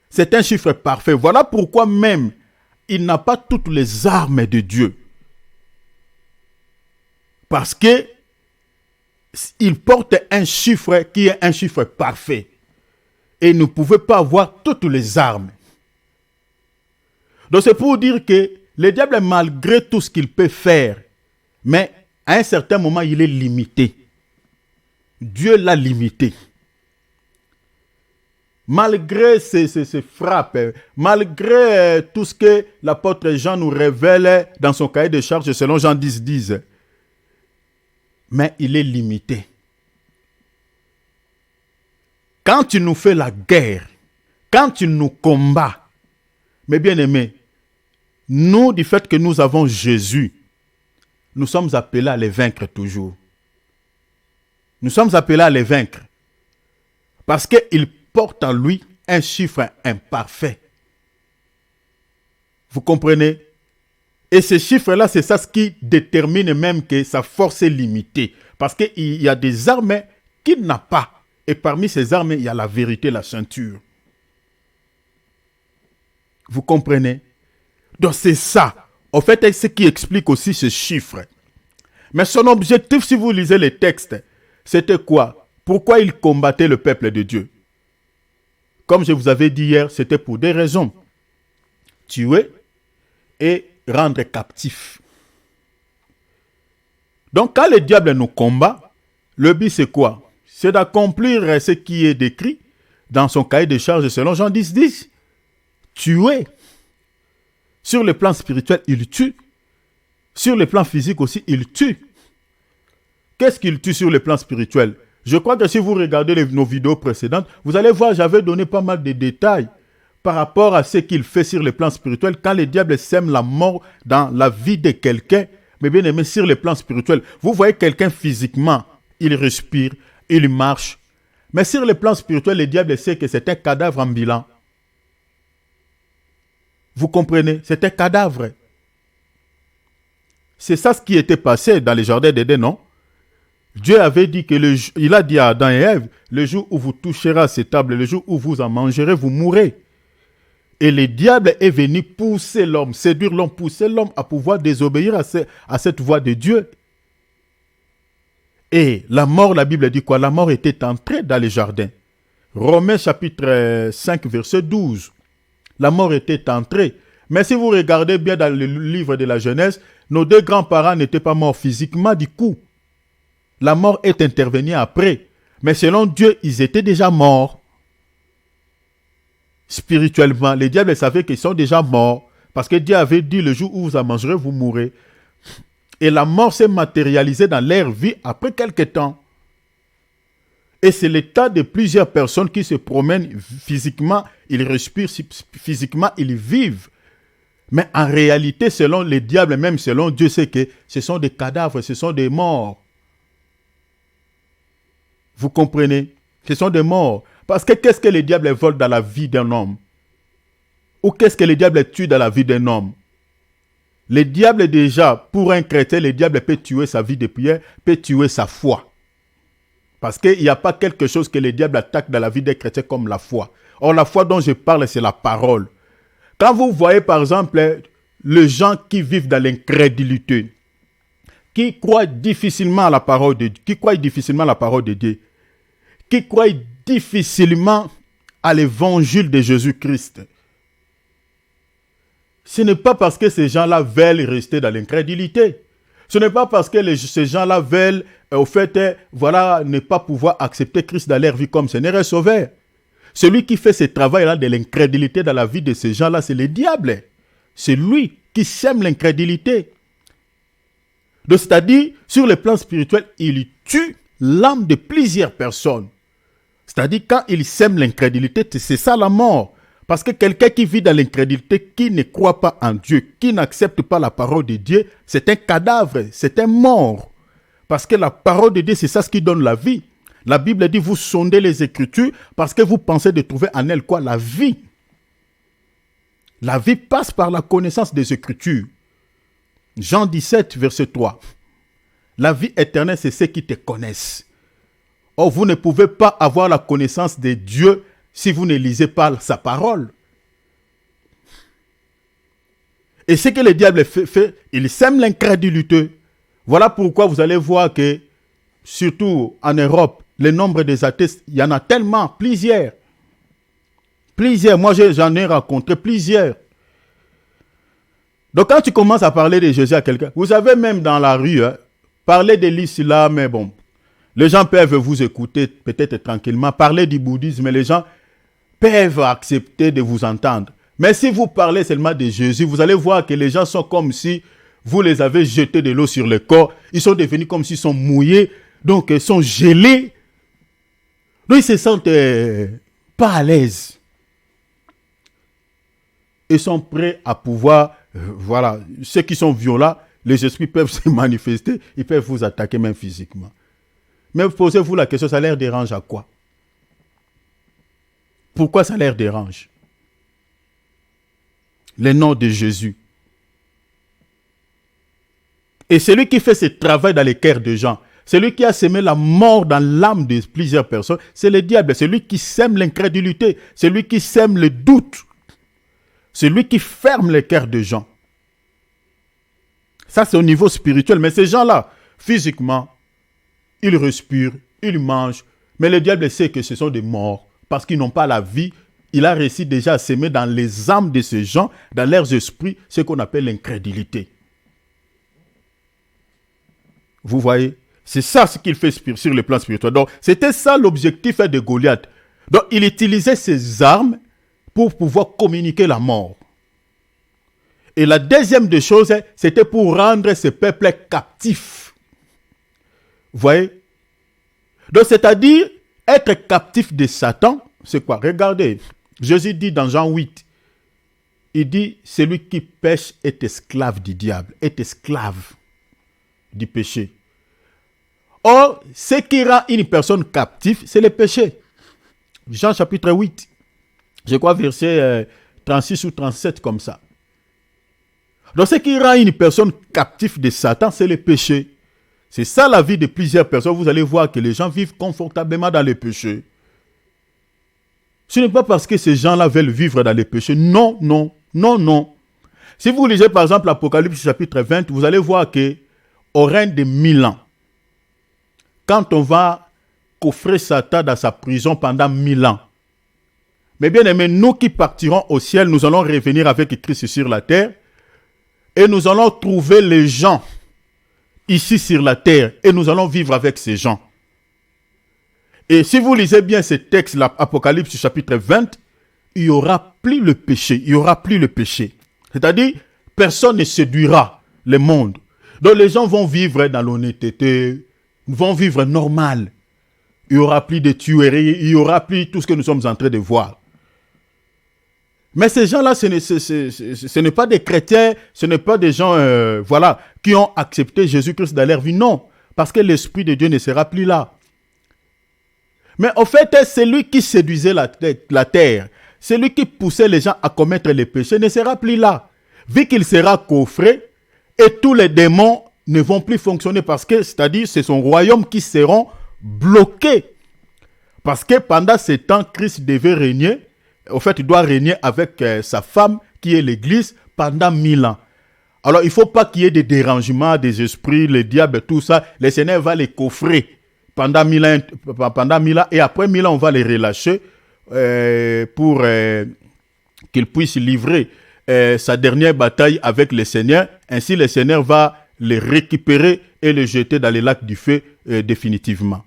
C'est un chiffre parfait. Voilà pourquoi même, il n'a pas toutes les armes de Dieu. Parce que il porte un chiffre qui est un chiffre parfait. Et ne pouvez pas avoir toutes les armes. Donc c'est pour dire que le diable, malgré tout ce qu'il peut faire, mais à un certain moment, il est limité. Dieu l'a limité. Malgré ces frappes, malgré tout ce que l'apôtre Jean nous révèle dans son cahier de charges selon Jean 10, mais il est limité. Quand tu nous fais la guerre, quand tu nous combats, mes bien-aimés, nous, du fait que nous avons Jésus, nous sommes appelés à les vaincre toujours. Nous sommes appelés à les vaincre. Parce qu'il porte en lui un chiffre imparfait. Vous comprenez? Et ce chiffre-là, c'est ça ce qui détermine même que sa force est limitée. Parce qu'il y a des armes qu'il n'a pas. Et parmi ces armes, il y a la vérité, la ceinture. Vous comprenez? Donc c'est ça. En fait, c'est ce qui explique aussi ce chiffre. Mais son objectif, si vous lisez les textes, c'était quoi? Pourquoi il combattait le peuple de Dieu? Comme je vous avais dit hier, c'était pour des raisons. Tuer et rendre captifs. Donc quand le diable nous combat, le but c'est quoi? C'est d'accomplir ce qui est décrit dans son cahier de charges selon Jean 10. Tuer. Sur le plan spirituel, il tue. Sur le plan physique aussi, il tue. Qu'est-ce qu'il tue sur le plan spirituel? Je crois que si vous regardez nos vidéos précédentes, vous allez voir, j'avais donné pas mal de détails par rapport à ce qu'il fait sur le plan spirituel. Quand le diable sème la mort dans la vie de quelqu'un, mais bien aimé, sur le plan spirituel, vous voyez quelqu'un physiquement, il respire, il marche. Mais sur le plan spirituel, le diable sait que c'est un cadavre ambulant. Vous comprenez? C'est un cadavre. C'est ça ce qui était passé dans les jardins d'Éden, non? Dieu avait dit que il a dit à Adam et Ève, le jour où vous toucherez à ces tables, le jour où vous en mangerez, vous mourrez. Et le diable est venu pousser l'homme, séduire l'homme, pousser l'homme à pouvoir désobéir à cette voix de Dieu. Et la mort, la Bible dit quoi? La mort était entrée dans les jardins. Romains chapitre 5, verset 12. La mort était entrée. Mais si vous regardez bien dans le livre de la Genèse, nos deux grands-parents n'étaient pas morts physiquement du coup. La mort est intervenue après. Mais selon Dieu, ils étaient déjà morts. Spirituellement, les diables savaient qu'ils sont déjà morts. Parce que Dieu avait dit, le jour où vous en mangerez, vous mourrez. Et la mort s'est matérialisée dans leur vie après quelque temps. Et c'est l'état de plusieurs personnes qui se promènent physiquement, ils respirent physiquement, ils vivent. Mais en réalité, selon les diables, même selon Dieu, c'est que ce sont des cadavres, ce sont des morts. Vous comprenez? Ce sont des morts. Parce que qu'est-ce que les diables volent dans la vie d'un homme? Ou qu'est-ce que les diables tuent dans la vie d'un homme? Le diable déjà, pour un chrétien, le diable peut tuer sa vie de prière, peut tuer sa foi. Parce qu'il n'y a pas quelque chose que le diable attaque dans la vie des chrétiens comme la foi. Or, la foi dont je parle, c'est la parole. Quand vous voyez, par exemple, les gens qui vivent dans l'incrédulité, qui croient difficilement à la parole de Dieu, qui croient difficilement à la parole de Dieu, qui croient difficilement à l'évangile de Jésus-Christ, ce n'est pas parce que ces gens-là veulent rester dans l'incrédulité. Ce n'est pas parce que ces gens-là veulent, ne pas pouvoir accepter Christ dans leur vie comme Seigneur et Sauveur. Celui qui fait ce travail-là de l'incrédulité dans la vie de ces gens-là, c'est le diable. C'est lui qui sème l'incrédulité. Donc, c'est-à-dire, sur le plan spirituel, il tue l'âme de plusieurs personnes. C'est-à-dire, quand il sème l'incrédulité, c'est ça la mort. Parce que quelqu'un qui vit dans l'incrédulité, qui ne croit pas en Dieu, qui n'accepte pas la parole de Dieu, c'est un cadavre, c'est un mort. Parce que la parole de Dieu, c'est ça ce qui donne la vie. La Bible dit, vous sondez les Écritures parce que vous pensez de trouver en elles quoi? La vie. La vie passe par la connaissance des Écritures. Jean 17, verset 3. La vie éternelle, c'est ceux qui te connaissent. Or, vous ne pouvez pas avoir la connaissance de Dieu si vous ne lisez pas sa parole. Et ce que le diable fait, il sème l'incrédulité. Voilà pourquoi vous allez voir que, surtout en Europe, le nombre des athées, il y en a tellement, plusieurs. Plusieurs, moi j'en ai rencontré plusieurs. Donc quand tu commences à parler de Jésus à quelqu'un, vous savez même dans la rue, parler de l'islam, mais bon, les gens peuvent vous écouter peut-être tranquillement, parler du bouddhisme, mais les gens peuvent accepter de vous entendre. Mais si vous parlez seulement de Jésus, vous allez voir que les gens sont comme si vous les avez jetés de l'eau sur le corps. Ils sont devenus comme s'ils sont mouillés, donc ils sont gelés. Donc ils se sentent pas à l'aise. Ils sont prêts à pouvoir, voilà, ceux qui sont violents, les esprits peuvent se manifester, ils peuvent vous attaquer même physiquement. Mais posez-vous la question, ça leur dérange à quoi? Pourquoi ça leur dérange? Le nom de Jésus. Et celui qui fait ce travail dans les cœurs des gens, celui qui a semé la mort dans l'âme de plusieurs personnes, c'est le diable. Celui qui sème l'incrédulité, celui qui sème le doute, celui qui ferme les cœurs des gens. Ça, c'est au niveau spirituel. Mais ces gens-là, physiquement, ils respirent, ils mangent. Mais le diable sait que ce sont des morts parce qu'ils n'ont pas la vie. Il a réussi déjà à semer dans les âmes de ces gens, dans leurs esprits, ce qu'on appelle l'incrédulité. Vous voyez? C'est ça ce qu'il fait sur le plan spirituel. Donc, c'était ça l'objectif de Goliath. Donc, il utilisait ses armes pour pouvoir communiquer la mort. Et la deuxième des choses, c'était pour rendre ce peuple captif. Vous voyez? Donc, c'est-à-dire, être captif de Satan, c'est quoi? Regardez, Jésus dit dans Jean 8, il dit, celui qui pêche est esclave du diable, est esclave du péché. Or, ce qui rend une personne captive, c'est le péché. Jean chapitre 8, je crois verset 36 ou 37 comme ça. Donc, ce qui rend une personne captive de Satan, c'est le péché. C'est ça la vie de plusieurs personnes. Vous allez voir que les gens vivent confortablement dans le péché. Ce n'est pas parce que ces gens-là veulent vivre dans le péché. Non, non, non, non. Si vous lisez par exemple l'Apocalypse chapitre 20, vous allez voir que au règne de 1000 ans, quand on va coffrer Satan dans sa prison pendant 1000 ans, mais bien aimé, nous qui partirons au ciel, nous allons revenir avec Christ sur la terre et nous allons trouver les gens ici sur la terre et nous allons vivre avec ces gens. Et si vous lisez bien ce texte, l'Apocalypse chapitre 20, il n'y aura plus le péché. Il n'y aura plus le péché. C'est-à-dire, personne ne séduira le monde. Donc les gens vont vivre dans l'honnêteté, vont vivre normal. Il n'y aura plus de tueries, il n'y aura plus tout ce que nous sommes en train de voir. Mais ces gens-là, ce n'est pas des chrétiens, ce n'est pas des gens qui ont accepté Jésus-Christ dans leur vie. Non, parce que l'Esprit de Dieu ne sera plus là. Mais en fait, celui qui séduisait la terre, celui qui poussait les gens à commettre les péchés ne sera plus là. Vu qu'il sera coffré, et tous les démons ne vont plus fonctionner parce que, c'est-à-dire, c'est son royaume qui seront bloqués. Parce que pendant ce temps, Christ devait régner. En fait, il doit régner avec sa femme, qui est l'Église, pendant 1000 ans. Alors, il ne faut pas qu'il y ait des dérangements des esprits, le diable, tout ça. Le Seigneur va les coffrer pendant 1000 ans, et après 1000 ans, on va les relâcher pour qu'ils puissent livrer sa dernière bataille avec le Seigneur. Ainsi, le Seigneur va les récupérer et les jeter dans les lacs du feu définitivement.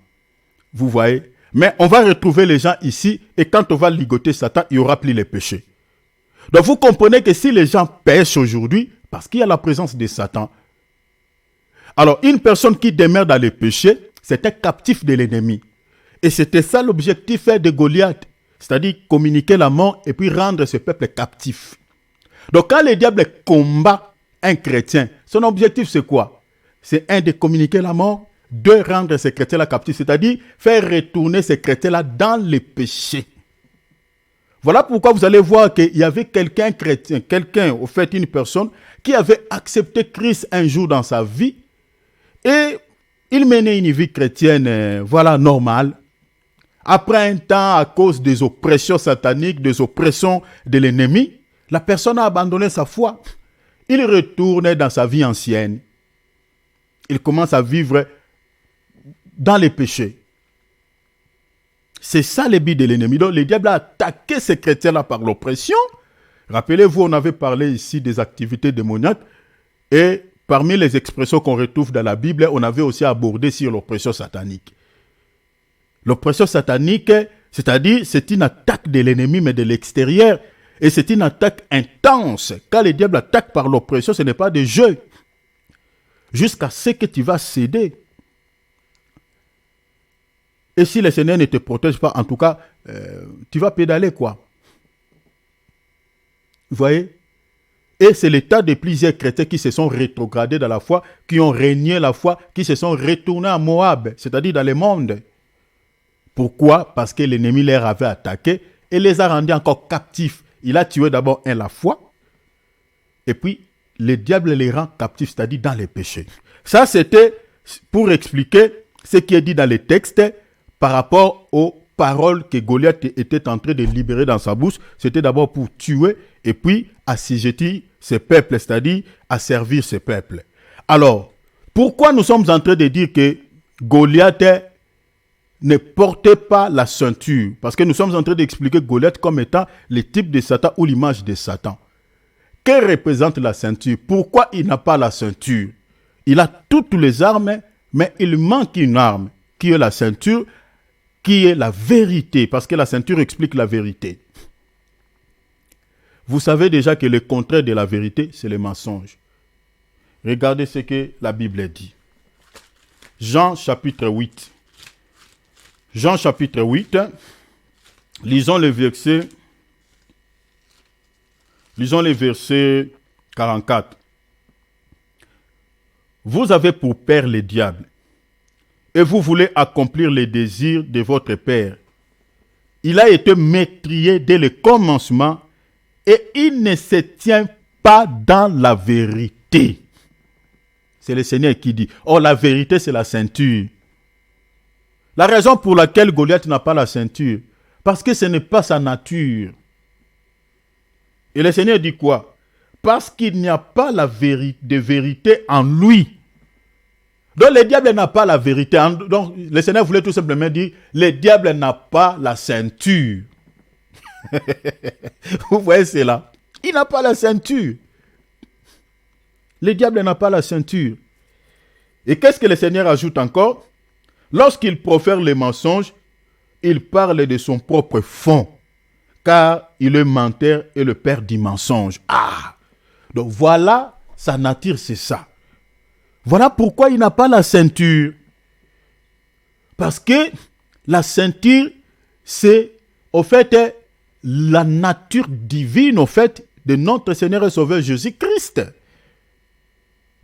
Vous voyez? Mais on va retrouver les gens ici, et quand on va ligoter Satan, il n'y aura plus les péchés. Donc vous comprenez que si les gens pêchent aujourd'hui, parce qu'il y a la présence de Satan, alors une personne qui demeure dans le péché, c'est un captif de l'ennemi. Et c'était ça l'objectif de Goliath, c'est-à-dire communiquer la mort et puis rendre ce peuple captif. Donc quand le diable combat un chrétien, son objectif c'est quoi? C'est un, de communiquer la mort, deux, rendre ces chrétiens-là captifs, c'est-à-dire faire retourner ces chrétiens-là dans le péché. Voilà pourquoi vous allez voir qu'il y avait quelqu'un chrétien, au fait une personne qui avait accepté Christ un jour dans sa vie et il menait une vie chrétienne, normale. Après un temps, à cause des oppressions sataniques, des oppressions de l'ennemi, la personne a abandonné sa foi. Il retourne dans sa vie ancienne. Il commence à vivre dans les péchés. C'est ça le but de l'ennemi. Donc, le diable a attaqué ces chrétiens-là par l'oppression. Rappelez-vous, on avait parlé ici des activités démoniaques. Et parmi les expressions qu'on retrouve dans la Bible, on avait aussi abordé sur l'oppression satanique. L'oppression satanique, c'est-à-dire, c'est une attaque de l'ennemi, mais de l'extérieur. Et c'est une attaque intense. Quand le diable attaque par l'oppression, ce n'est pas des jeux. Jusqu'à ce que tu vas céder. Et si le Seigneur ne te protège pas, en tout cas, tu vas pédaler quoi. Vous voyez? Et c'est l'état de plusieurs chrétiens qui se sont rétrogradés dans la foi, qui ont régné la foi, qui se sont retournés à Moab, c'est-à-dire dans le monde. Pourquoi? Parce que l'ennemi les avait attaqués et les a rendus encore captifs. Il a tué d'abord la foi, et puis le diable les rend captifs, c'est-à-dire dans les péchés. Ça, c'était pour expliquer ce qui est dit dans les textes par rapport aux paroles que Goliath était en train de libérer dans sa bouche. C'était d'abord pour tuer et puis assujettir ses peuples, c'est-à-dire asservir ses peuples. Alors, pourquoi nous sommes en train de dire que Goliath ne portait pas la ceinture? Parce que nous sommes en train d'expliquer Goliath comme étant le type de Satan ou l'image de Satan. Que représente la ceinture? Pourquoi il n'a pas la ceinture? Il a toutes les armes, mais il manque une arme, qui est la ceinture, qui est la vérité, parce que la ceinture explique la vérité. Vous savez déjà que le contraire de la vérité, c'est le mensonge. Regardez ce que la Bible dit. Jean chapitre 8. Jean chapitre 8, lisons les versets 44. Vous avez pour père le diable, et vous voulez accomplir les désirs de votre père. Il a été métrié dès le commencement, et il ne se tient pas dans la vérité. C'est le Seigneur qui dit. Oh, la vérité, c'est la ceinture. La raison pour laquelle Goliath n'a pas la ceinture, parce que ce n'est pas sa nature. Et le Seigneur dit quoi? Parce qu'il n'y a pas de vérité en lui. Donc le diable n'a pas la vérité. Donc le Seigneur voulait tout simplement dire, le diable n'a pas la ceinture. Vous voyez cela? Il n'a pas la ceinture. Le diable n'a pas la ceinture. Et qu'est-ce que le Seigneur ajoute encore? Lorsqu'il profère les mensonges, il parle de son propre fond, car il est menteur et le père du mensonge. Ah! Donc voilà, sa nature, c'est ça. Voilà pourquoi il n'a pas la ceinture. Parce que la ceinture, c'est au fait la nature divine, au fait, de notre Seigneur et Sauveur Jésus-Christ.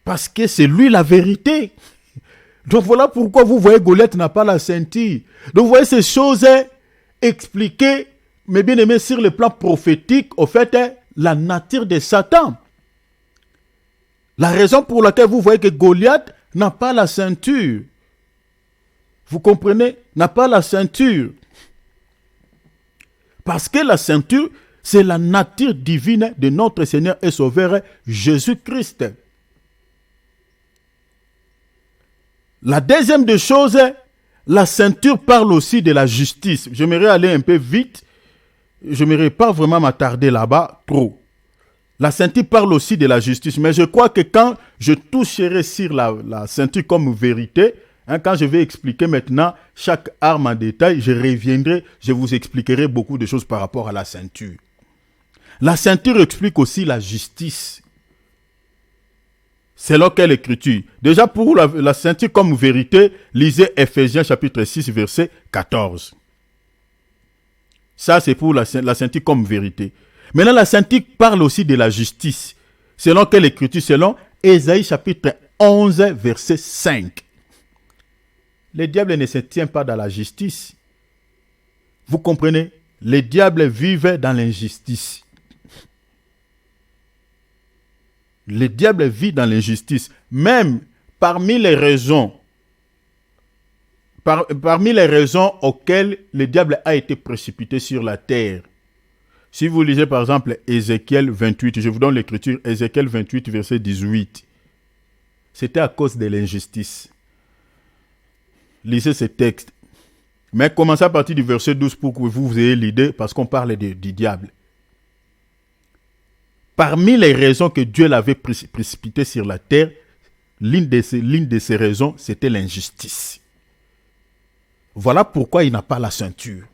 Parce que c'est lui la vérité. Donc voilà pourquoi vous voyez Goliath n'a pas la ceinture. Donc vous voyez ces choses expliquées, mais bien aimé sur le plan prophétique, au fait, la nature de Satan. La raison pour laquelle vous voyez que Goliath n'a pas la ceinture. Vous comprenez? N'a pas la ceinture. Parce que la ceinture, c'est la nature divine de notre Seigneur et Sauveur Jésus-Christ. La deuxième des choses, la ceinture parle aussi de la justice. J'aimerais aller un peu vite. Je n'aimerais pas vraiment m'attarder là-bas trop. La ceinture parle aussi de la justice. Mais je crois que quand je toucherai sur la ceinture comme vérité, quand je vais expliquer maintenant chaque arme en détail, je reviendrai, je vous expliquerai beaucoup de choses par rapport à la ceinture. La ceinture explique aussi la justice. Selon quelle écriture? Déjà pour la ceinture comme vérité, lisez Ephésiens chapitre 6 verset 14. Ça c'est pour la ceinture comme vérité. Maintenant la ceinture parle aussi de la justice. Selon quelle écriture? Selon Ésaïe chapitre 11 verset 5. Le diable ne se tient pas dans la justice. Vous comprenez? les diables vivent dans l'injustice. Le diable vit dans l'injustice. Même parmi les raisons, parmi les raisons auxquelles le diable a été précipité sur la terre. Si vous lisez par exemple Ézéchiel 28, je vous donne l'écriture, Ézéchiel 28, verset 18. C'était à cause de l'injustice. Lisez ce texte. Mais commencez à partir du verset 12 pour que vous ayez l'idée, parce qu'on parle du diable. Parmi les raisons que Dieu l'avait précipité sur la terre, l'une de ces raisons, c'était l'injustice. Voilà pourquoi il n'a pas la ceinture.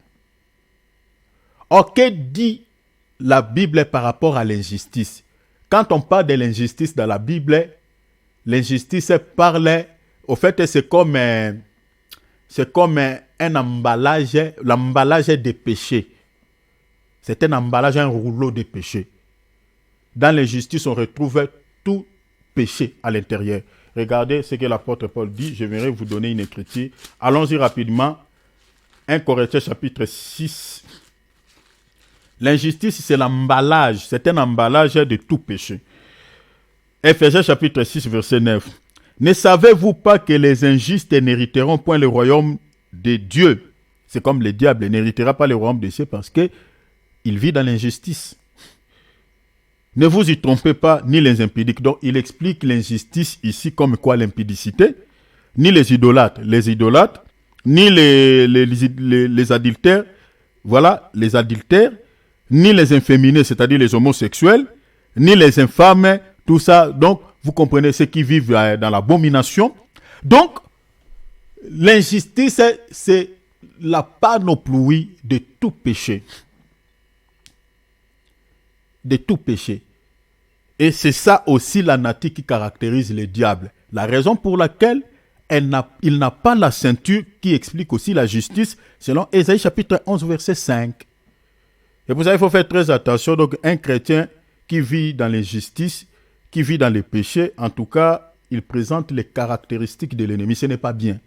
Or, que dit la Bible par rapport à l'injustice? Quand on parle de l'injustice dans la Bible, l'injustice parle, au fait, c'est comme un emballage, l'emballage des péchés. C'est un emballage, un rouleau de péchés. Dans l'injustice, on retrouve tout péché à l'intérieur. Regardez ce que l'apôtre Paul dit. Je vais vous donner une écriture. Allons-y rapidement. 1 Corinthiens chapitre 6. L'injustice, c'est l'emballage. C'est un emballage de tout péché. Éphésiens chapitre 6, verset 9. Ne savez-vous pas que les injustes n'hériteront point le royaume de Dieu? C'est comme le diable n'héritera pas le royaume de Dieu parce qu'il vit dans l'injustice. Ne vous y trompez pas, ni les impudiques. Donc, il explique l'injustice ici comme quoi l'impudicité, ni les idolâtres, ni les adultères, voilà, les adultères, ni les inféminés, c'est-à-dire les homosexuels, ni les infâmes, tout ça. Donc, vous comprenez ceux qui vivent dans l'abomination. Donc, l'injustice, c'est la panoplie de tout péché. De tout péché. Et c'est ça aussi la nature qui caractérise le diable. La raison pour laquelle il n'a pas la ceinture qui explique aussi la justice, selon Ésaïe chapitre 11, verset 5. Et pour ça, il faut faire très attention. Donc, un chrétien qui vit dans l'injustice, qui vit dans les péchés, en tout cas, il présente les caractéristiques de l'ennemi. Ce n'est pas bien.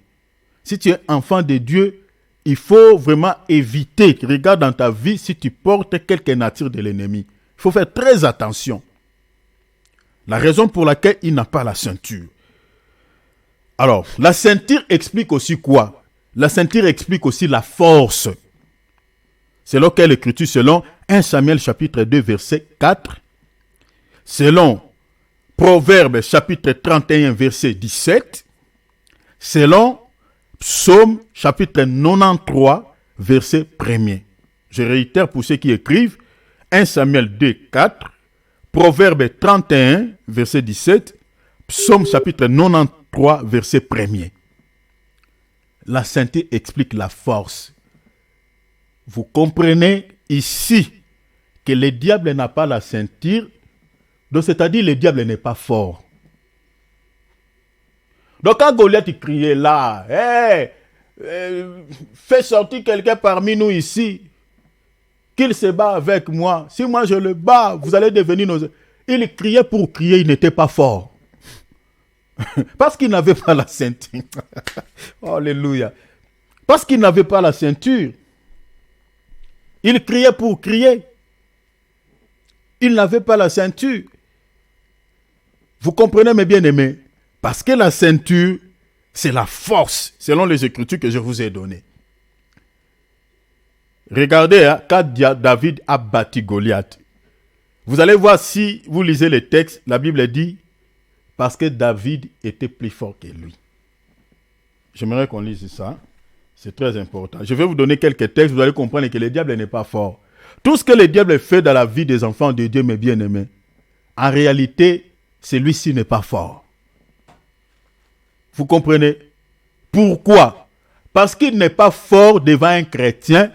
Si tu es enfant de Dieu, il faut vraiment éviter. Regarde dans ta vie si tu portes quelque nature de l'ennemi. Il faut faire très attention. La raison pour laquelle il n'a pas la ceinture. Alors, la ceinture explique aussi quoi? La ceinture explique aussi la force. Selon quelle écriture? Selon 1 Samuel chapitre 2 verset 4. Selon Proverbes chapitre 31 verset 17. Selon Psaume chapitre 93 verset 1er. Je réitère pour ceux qui écrivent. 1 Samuel 2, 4, Proverbe 31, verset 17, Psaume chapitre 93, verset 1er. La sainteté explique la force. Vous comprenez ici que le diable n'a pas la ceinture, donc c'est-à-dire le diable n'est pas fort. Donc quand Goliath criait là, hey, fais sortir quelqu'un parmi nous ici, qu'il se bat avec moi. Si moi je le bats, vous allez devenir nos... Il criait pour crier, il n'était pas fort. Parce qu'il n'avait pas la ceinture. Alléluia. Parce qu'il n'avait pas la ceinture. Il criait pour crier. Il n'avait pas la ceinture. Vous comprenez mes bien-aimés? Parce que la ceinture, c'est la force, selon les écritures que je vous ai données. Regardez quand David a battu Goliath. Vous allez voir si vous lisez les textes, la Bible dit parce que David était plus fort que lui. J'aimerais qu'on lise ça. C'est très important. Je vais vous donner quelques textes, vous allez comprendre que le diable n'est pas fort. Tout ce que le diable fait dans la vie des enfants de Dieu, mes bien-aimés, en réalité, celui-ci n'est pas fort. Vous comprenez? Pourquoi? Parce qu'il n'est pas fort devant un chrétien.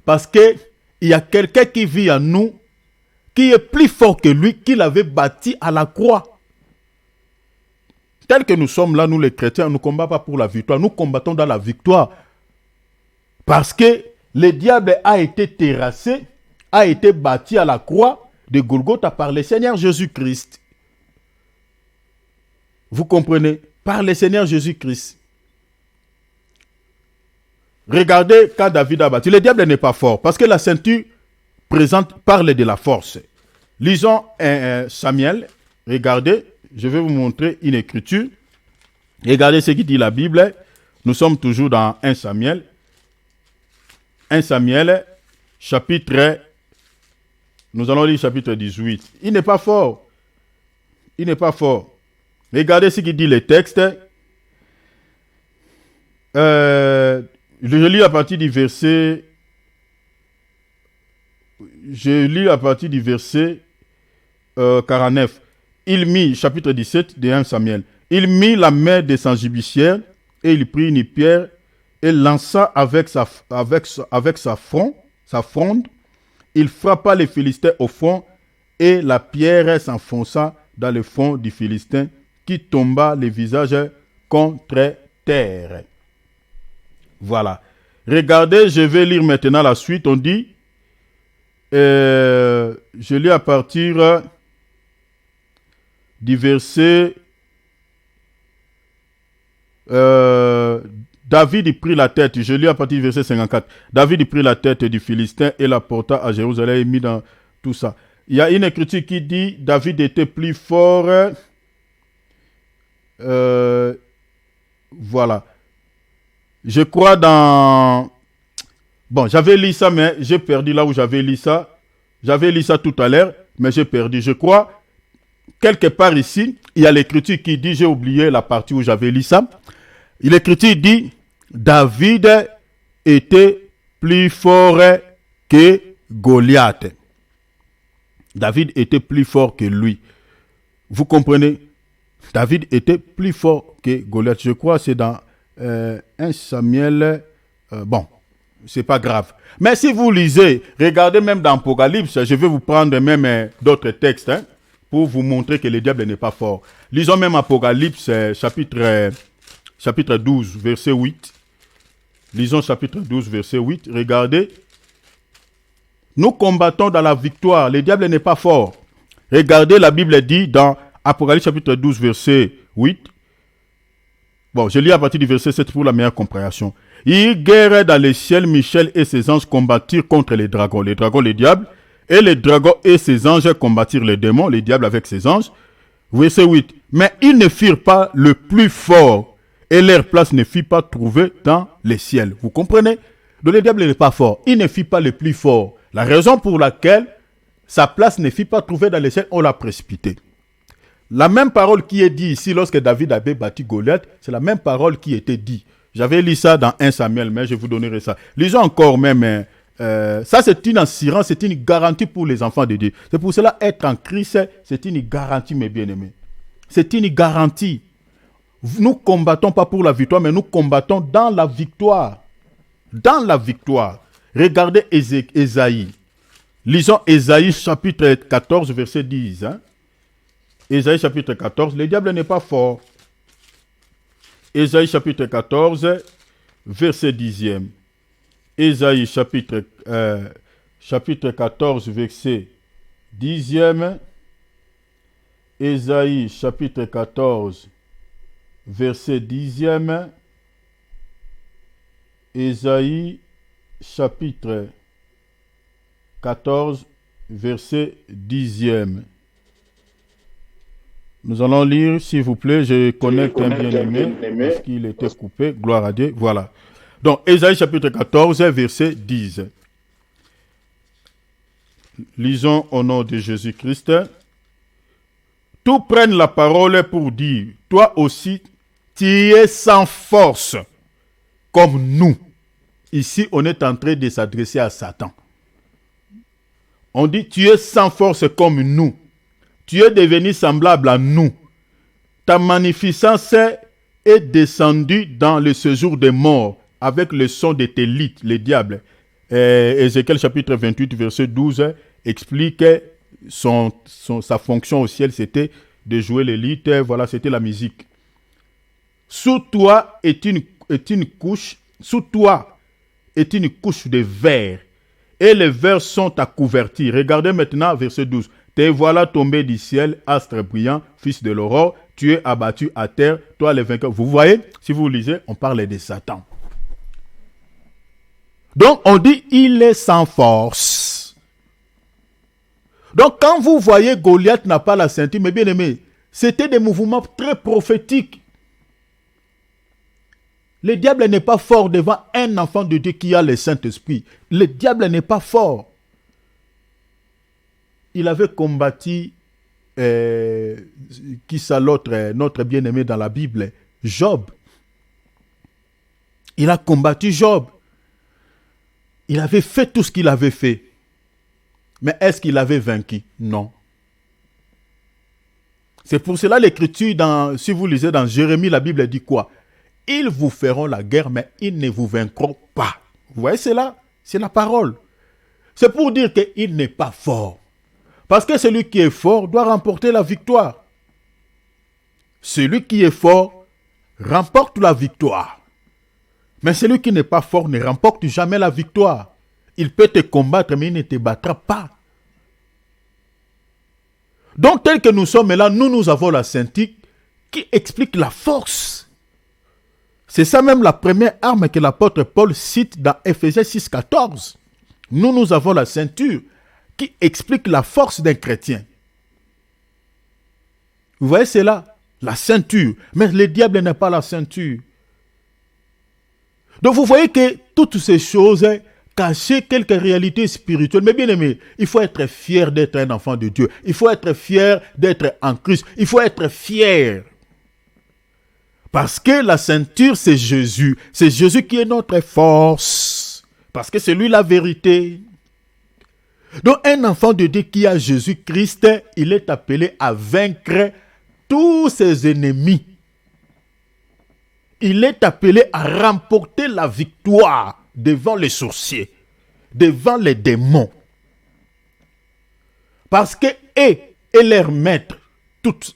Parce qu'il y a quelqu'un qui vit en nous, qui est plus fort que lui, qui l'avait bâti à la croix. Tel que nous sommes là, nous les chrétiens, nous ne combattons pas pour la victoire, nous combattons dans la victoire. Parce que le diable a été terrassé, a été bâti à la croix de Golgotha par le Seigneur Jésus-Christ. Vous comprenez? Par le Seigneur Jésus-Christ. Regardez quand David a battu. Le diable n'est pas fort parce que la ceinture parle de la force. Lisons Samuel. Regardez, je vais vous montrer une écriture. Regardez ce qui dit la Bible. Nous sommes toujours dans 1 Samuel. 1 Samuel, chapitre... Nous allons lire chapitre 18. Il n'est pas fort. Il n'est pas fort. Regardez ce qui dit le texte. Je lis à partir du verset... Je lis à partir du verset 49. Il mit, chapitre 17 de 1 Samuel, il mit la main de son judiciaire et il prit une pierre et lança avec sa fronde. Il frappa les Philistins au fond et la pierre s'enfonça dans le fond du Philistin qui tomba le visage contre terre. Voilà. Regardez, je vais lire maintenant la suite. On dit, je lis à partir du verset, David prit la tête, je lis à partir du verset 54, David prit la tête du Philistin et la porta à Jérusalem et mit dans tout ça. Il y a une écriture qui dit, David était plus fort, voilà. Je crois dans... Bon, j'avais lu ça, mais j'ai perdu là où j'avais lu ça. J'avais lu ça tout à l'heure, mais j'ai perdu. Je crois, quelque part ici, il y a l'écriture qui dit, j'ai oublié la partie où j'avais lu ça. L'écriture dit, David était plus fort que Goliath. David était plus fort que lui. Vous comprenez? David était plus fort que Goliath. Je crois que c'est dans 1 Samuel. Bon, c'est pas grave. Mais si vous lisez, regardez même dans Apocalypse, je vais vous prendre même d'autres textes pour vous montrer que le diable n'est pas fort. Lisons même Apocalypse chapitre 12, verset 8. Lisons chapitre 12, verset 8. Regardez. Nous combattons dans la victoire. Le diable n'est pas fort. Regardez, la Bible dit dans Apocalypse chapitre 12, verset 8. Bon, je lis à partir du verset 7 pour la meilleure compréhension. Il guerre dans les ciels, Michel et ses anges combattirent contre les dragons. Les dragons, les diables. Et les dragons et ses anges combattirent les démons, les diables avec ses anges. Verset 8. Mais ils ne firent pas le plus fort. Et leur place ne fut pas trouvée dans les ciels. Vous comprenez? Donc le diable n'est pas fort. Il ne fut pas le plus fort. La raison pour laquelle sa place ne fut pas trouvée dans les ciels, on l'a précipité. La même parole qui est dite ici lorsque David avait battu Goliath, c'est la même parole qui était dite. J'avais lu ça dans 1 Samuel, mais je vous donnerai ça. Lisons encore même. Ça, c'est une assurance, c'est une garantie pour les enfants de Dieu. C'est pour cela, être en Christ, c'est une garantie, mes bien-aimés. C'est une garantie. Nous combattons pas pour la victoire, mais nous combattons dans la victoire. Dans la victoire. Regardez Ésaïe. Lisons Ésaïe chapitre 14, verset 10. Ésaïe chapitre 14. Le diable n'est pas fort. Ésaïe chapitre 14, verset 10e. Ésaïe chapitre 14, verset 10e. Ésaïe chapitre 14, verset 10e. Ésaïe chapitre 14, verset 10e. Nous allons lire, s'il vous plaît, je connecte un bien-aimé, parce qu'il était coupé, gloire à Dieu, voilà. Donc, Ésaïe chapitre 14, verset 10. Lisons au nom de Jésus-Christ. Tous prennent la parole pour dire, toi aussi, tu es sans force, comme nous. Ici, on est en train de s'adresser à Satan. On dit, tu es sans force comme nous. Tu es devenu semblable à nous. Ta magnificence est descendue dans le séjour des morts avec le son de tes litres, les diables. Ézéchiel chapitre 28, verset 12 explique sa fonction au ciel, c'était de jouer les litres, voilà, c'était la musique. Sous toi est une couche, sous toi est une couche de verre, et les verres sont à couverture. Regardez maintenant verset 12. Te voilà tombé du ciel, astre brillant, fils de l'aurore, tu es abattu à terre, toi les vainqueurs. Vous voyez, si vous lisez, on parle de Satan. Donc on dit il est sans force. Donc quand vous voyez Goliath n'a pas la ceinture, mes bien-aimés, c'était des mouvements très prophétiques. Le diable n'est pas fort devant un enfant de Dieu qui a le Saint-Esprit. Le diable n'est pas fort. Il avait combattu, qui ça l'autre, notre bien-aimé dans la Bible, Job. Il a combattu Job. Il avait fait tout ce qu'il avait fait. Mais est-ce qu'il avait vaincu? Non. C'est pour cela l'écriture, si vous lisez dans Jérémie, la Bible dit quoi? Ils vous feront la guerre, mais ils ne vous vaincront pas. Vous voyez, c'est là, c'est la parole. C'est pour dire qu'il n'est pas fort. Parce que celui qui est fort doit remporter la victoire. Celui qui est fort remporte la victoire. Mais celui qui n'est pas fort ne remporte jamais la victoire. Il peut te combattre, mais il ne te battra pas. Donc, tel que nous sommes là, nous avons la ceinture qui explique la force. C'est ça même la première arme que l'apôtre Paul cite dans Éphésiens 6,14. Nous avons la ceinture qui explique la force d'un chrétien. Vous voyez, c'est là, la ceinture. Mais le diable n'a pas la ceinture. Donc vous voyez que toutes ces choses cachent quelques réalités spirituelles. Mais bien aimé, il faut être fier d'être un enfant de Dieu. Il faut être fier d'être en Christ. Il faut être fier. Parce que la ceinture, c'est Jésus. C'est Jésus qui est notre force. Parce que c'est lui la vérité. Donc un enfant de Dieu qui a Jésus-Christ, il est appelé à vaincre tous ses ennemis. Il est appelé à remporter la victoire devant les sorciers, devant les démons. Parce que et leurs maîtres,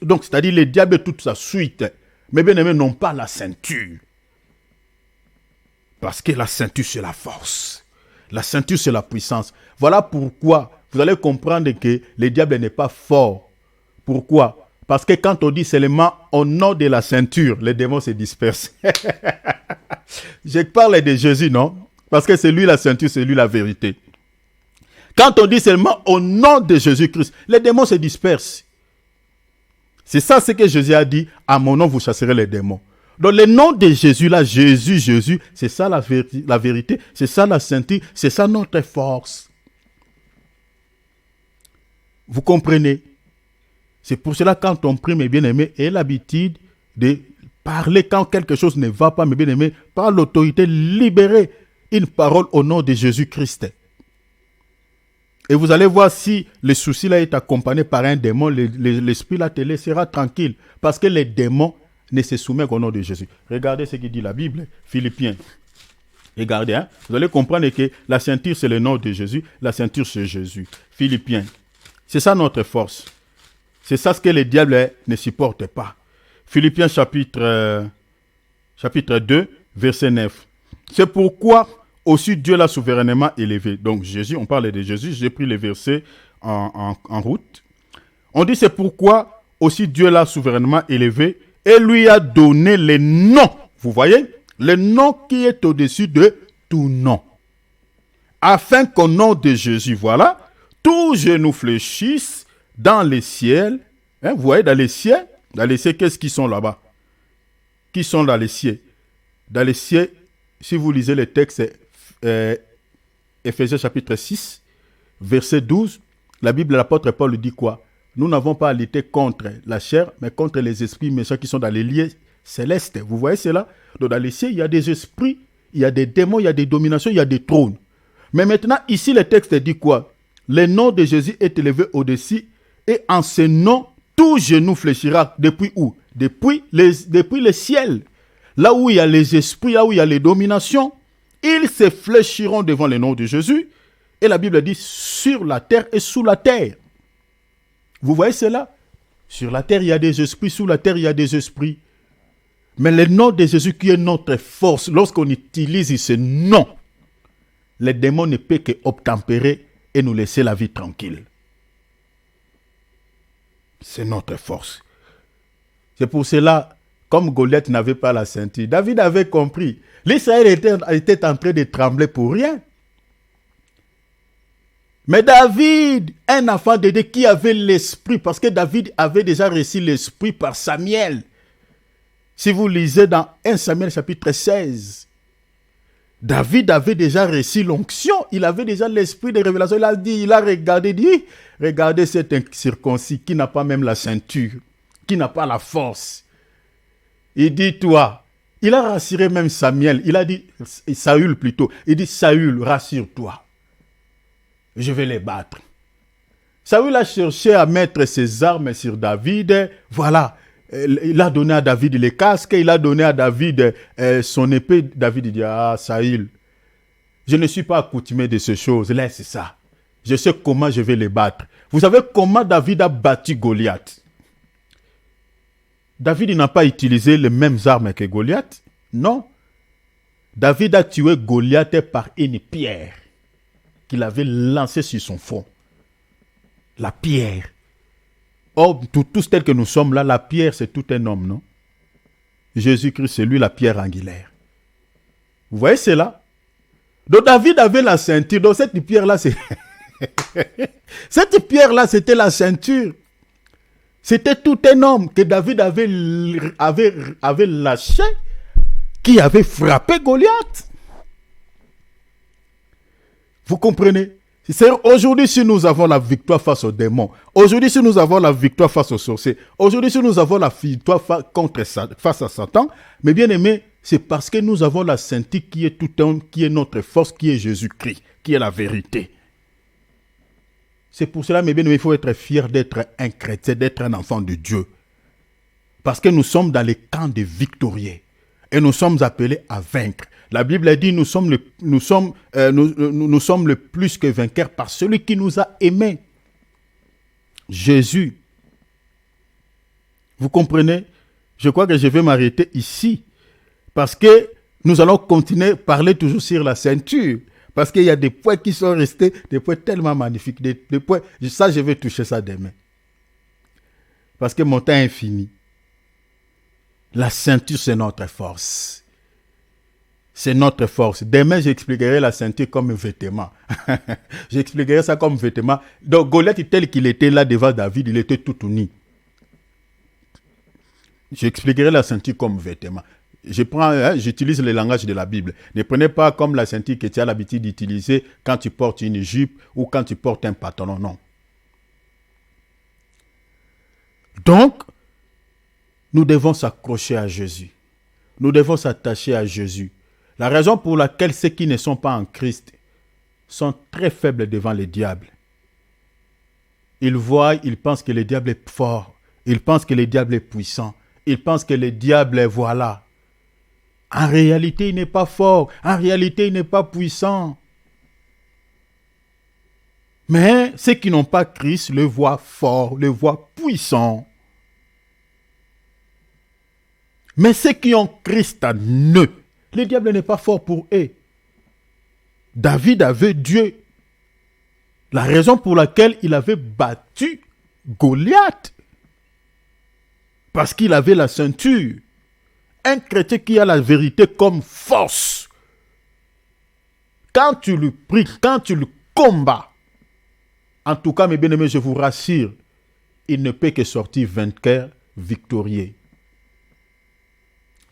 donc c'est-à-dire les diables et toute sa suite, mais bien aimés n'ont pas la ceinture. Parce que la ceinture c'est la force. La ceinture c'est la puissance. Voilà pourquoi vous allez comprendre que le diable n'est pas fort. Pourquoi? Parce que quand on dit seulement au nom de la ceinture, les démons se dispersent. Je parle de Jésus, non? Parce que c'est lui la ceinture, c'est lui la vérité. Quand on dit seulement au nom de Jésus-Christ, les démons se dispersent. C'est ça ce que Jésus a dit, à mon nom vous chasserez les démons. Donc le nom de Jésus, là, Jésus, c'est ça la vérité, c'est ça la ceinture, c'est ça notre force. Vous comprenez? C'est pour cela quand on prie, mes bien-aimés, et l'habitude de parler quand quelque chose ne va pas, mes bien-aimés, par l'autorité, libérer une parole au nom de Jésus-Christ. Et vous allez voir si le souci là est accompagné par un démon, l'esprit là te laissera tranquille. Parce que les démons ne se soumettent qu'au nom de Jésus. Regardez ce que dit la Bible, Philippiens. Regardez, hein? Vous allez comprendre que la ceinture c'est le nom de Jésus, la ceinture c'est Jésus. Philippiens. C'est ça notre force. C'est ça ce que les diables ne supportent pas. Philippiens chapitre 2, verset 9. C'est pourquoi aussi Dieu l'a souverainement élevé. Donc Jésus, on parle de Jésus, j'ai pris les versets en route. On dit c'est pourquoi aussi Dieu l'a souverainement élevé et lui a donné les noms. Vous voyez? Le nom qui est au-dessus de tout nom. Afin qu'au nom de Jésus, voilà, tous genoux fléchissent dans les ciels. Hein, vous voyez, dans les ciels, qu'est-ce qu'ils sont là-bas? Qui sont dans les ciels? Dans les ciels, si vous lisez le texte, Éphésiens chapitre 6, verset 12, la Bible, l'apôtre Paul dit quoi? Nous n'avons pas à lutter contre la chair, mais contre les esprits méchants qui sont dans les lieux célestes. Vous voyez cela? Donc dans les cieux, il y a des esprits, il y a des démons, il y a des dominations, il y a des trônes. Mais maintenant, ici, le texte dit quoi? Le nom de Jésus est élevé au-dessus, et en ce nom, tout genou fléchira. Depuis où? Depuis le ciel. Là où il y a les esprits, là où il y a les dominations, ils se fléchiront devant le nom de Jésus. Et la Bible dit sur la terre et sous la terre. Vous voyez cela? Sur la terre, il y a des esprits. Sous la terre, il y a des esprits. Mais le nom de Jésus qui est notre force, lorsqu'on utilise ce nom, les démons ne peuvent qu'obtempérer et nous laisser la vie tranquille. C'est notre force. C'est pour cela, comme Goliath n'avait pas la ceinture, David avait compris. L'Israël était en train de trembler pour rien. Mais David, un enfant de Dieu qui avait l'esprit, parce que David avait déjà reçu l'esprit par Samuel. Si vous lisez dans 1 Samuel chapitre 16, David avait déjà reçu l'onction, il avait déjà l'esprit de révélation. Il a regardé, dit, regardez cet incirconcis qui n'a pas même la ceinture, qui n'a pas la force. Il dit, toi, il a rassuré même Samuel, il a dit, Saül plutôt, il dit, Saül, rassure-toi, je vais les battre. Saül a cherché à mettre ses armes sur David, voilà. Il a donné à David les casques, il a donné à David son épée. David dit, ah Saül, je ne suis pas accoutumé de ces choses, laisse ça. Je sais comment je vais les battre. Vous savez comment David a battu Goliath? David n'a pas utilisé les mêmes armes que Goliath. Non. David a tué Goliath par une pierre qu'il avait lancée sur son front. La pierre. Or, tous tels que nous sommes là, la pierre, c'est tout un homme, non? Jésus-Christ, c'est lui la pierre angulaire. Vous voyez cela? Donc, David avait la ceinture. Donc, cette pierre-là, c'est... cette pierre-là, c'était la ceinture. C'était tout un homme que David avait lâché, qui avait frappé Goliath. Vous comprenez? Aujourd'hui, si nous avons la victoire face aux démons, aujourd'hui, si nous avons la victoire face aux sorciers, aujourd'hui, si nous avons la victoire face à Satan, mais bien aimé, c'est parce que nous avons la ceinture qui est tout un, qui est notre force, qui est Jésus-Christ, qui est la vérité. C'est pour cela, mes bien-aimés, il faut être fier d'être un chrétien, d'être un enfant de Dieu. Parce que nous sommes dans les camps des victorieux. Et nous sommes appelés à vaincre. La Bible a dit, nous sommes le plus que vainqueurs par celui qui nous a aimés. Jésus. Vous comprenez? Je crois que je vais m'arrêter ici. Parce que nous allons continuer à parler toujours sur la ceinture. Parce qu'il y a des points qui sont restés, des points tellement magnifiques. Des points, ça, je vais toucher ça demain. Parce que mon temps est fini. La ceinture, c'est notre force. C'est notre force. Demain, j'expliquerai la ceinture comme un vêtement. J'expliquerai ça comme vêtement. Donc, Goliath, tel qu'il était là devant David, il était tout uni. J'expliquerai la ceinture comme vêtement. J'utilise le langage de la Bible. Ne prenez pas comme la ceinture que tu as l'habitude d'utiliser quand tu portes une jupe ou quand tu portes un pantalon. Non. Donc, nous devons s'accrocher à Jésus. Nous devons s'attacher à Jésus. La raison pour laquelle ceux qui ne sont pas en Christ sont très faibles devant le diable. Ils voient, ils pensent que le diable est fort. Ils pensent que le diable est puissant. Ils pensent que le diable est voilà. En réalité, il n'est pas fort. En réalité, il n'est pas puissant. Mais ceux qui n'ont pas Christ le voient fort, le voient puissant. Mais ceux qui ont Christ en eux, le diable n'est pas fort pour eux. David avait Dieu. La raison pour laquelle il avait battu Goliath. Parce qu'il avait la ceinture. Un chrétien qui a la vérité comme force. Quand tu le pries, quand tu le combats, en tout cas, mes bien-aimés, je vous rassure, il ne peut que sortir vainqueur, victorieux.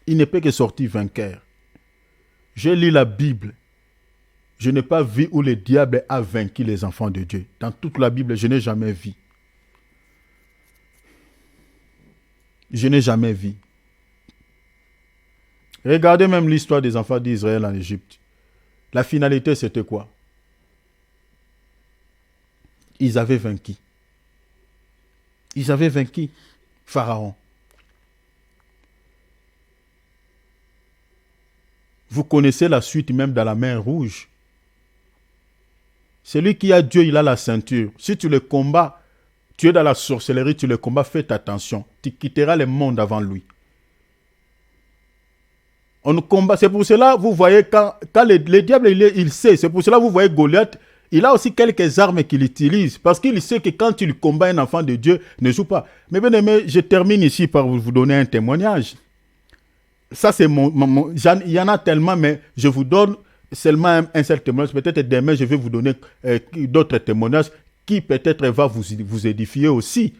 Il ne peut que sortir vainqueur. J'ai lu la Bible. Je n'ai pas vu où le diable a vaincu les enfants de Dieu. Dans toute la Bible, je n'ai jamais vu. Je n'ai jamais vu. Regardez même l'histoire des enfants d'Israël en Égypte. La finalité, c'était quoi? Ils avaient vaincu. Ils avaient vaincu Pharaon. Vous connaissez la suite même dans la mer Rouge. Celui qui a Dieu, il a la ceinture. Si tu le combats, tu es dans la sorcellerie, tu le combats, fais attention. Tu quitteras le monde avant lui. On combat. C'est pour cela, vous voyez, quand le diable, il sait. C'est pour cela, vous voyez Goliath, il a aussi quelques armes qu'il utilise. Parce qu'il sait que quand il combat un enfant de Dieu, ne joue pas. Mais bien aimé, je termine ici par vous donner un témoignage. Ça, c'est il y en a tellement, mais je vous donne seulement un seul témoignage. Peut-être demain, je vais vous donner d'autres témoignages qui peut-être va vous édifier aussi.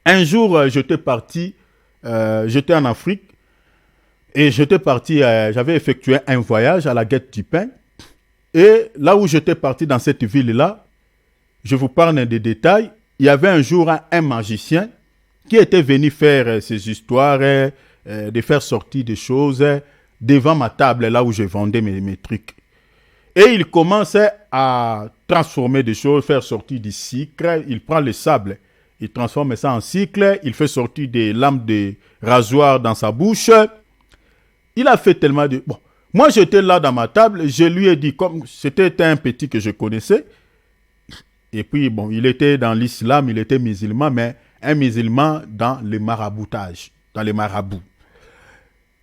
Un jour, j'étais parti, j'étais en Afrique et j'étais parti, j'avais effectué un voyage à la Guette du Pain. Et là où j'étais parti dans cette ville-là, je vous parle des détails, il y avait un jour un magicien qui était venu faire ses histoires, de faire sortir des choses devant ma table, là où je vendais mes trucs. Et il commençait à transformer des choses, faire sortir du sucre. Il prend le sable, il transforme ça en sucre, il fait sortir des lames de rasoir dans sa bouche. Il a fait tellement de... Bon, moi j'étais là dans ma table, je lui ai dit, comme c'était un petit que je connaissais, et puis bon, il était dans l'islam, il était musulman, mais un musulman dans le maraboutage, dans les marabouts.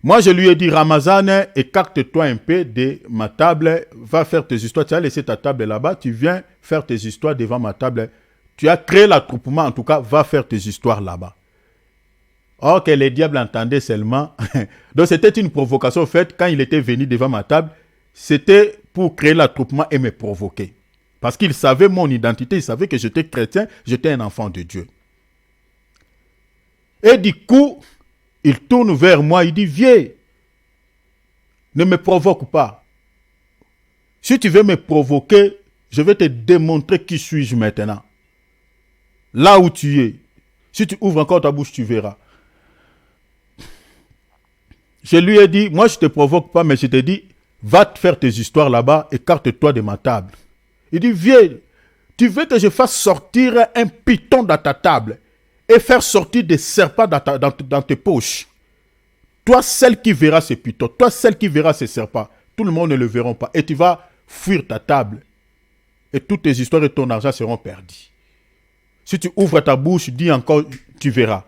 Moi, je lui ai dit, Ramazan, écarte-toi un peu de ma table, va faire tes histoires. Tu as laissé ta table là-bas, tu viens faire tes histoires devant ma table. Tu as créé l'attroupement, en tout cas, va faire tes histoires là-bas. Or que les diables entendaient seulement. Donc, c'était une provocation faite quand il était venu devant ma table. C'était pour créer l'attroupement et me provoquer. Parce qu'il savait mon identité, il savait que j'étais chrétien, j'étais un enfant de Dieu. Et du coup, il tourne vers moi, il dit, viens, ne me provoque pas. Si tu veux me provoquer, je vais te démontrer qui suis-je maintenant. Là où tu es. Si tu ouvres encore ta bouche, tu verras. Je lui ai dit, moi je ne te provoque pas, mais je te dis, va te faire tes histoires là-bas, écarte-toi de ma table. Il dit, viens, tu veux que je fasse sortir un python dans ta table et faire sortir des serpents dans tes poches. Toi, celle qui verra ces pythons, toi, celle qui verra ces serpents, tout le monde ne le verra pas. Et tu vas fuir ta table. Et toutes tes histoires et ton argent seront perdus. Si tu ouvres ta bouche, dis encore, tu verras.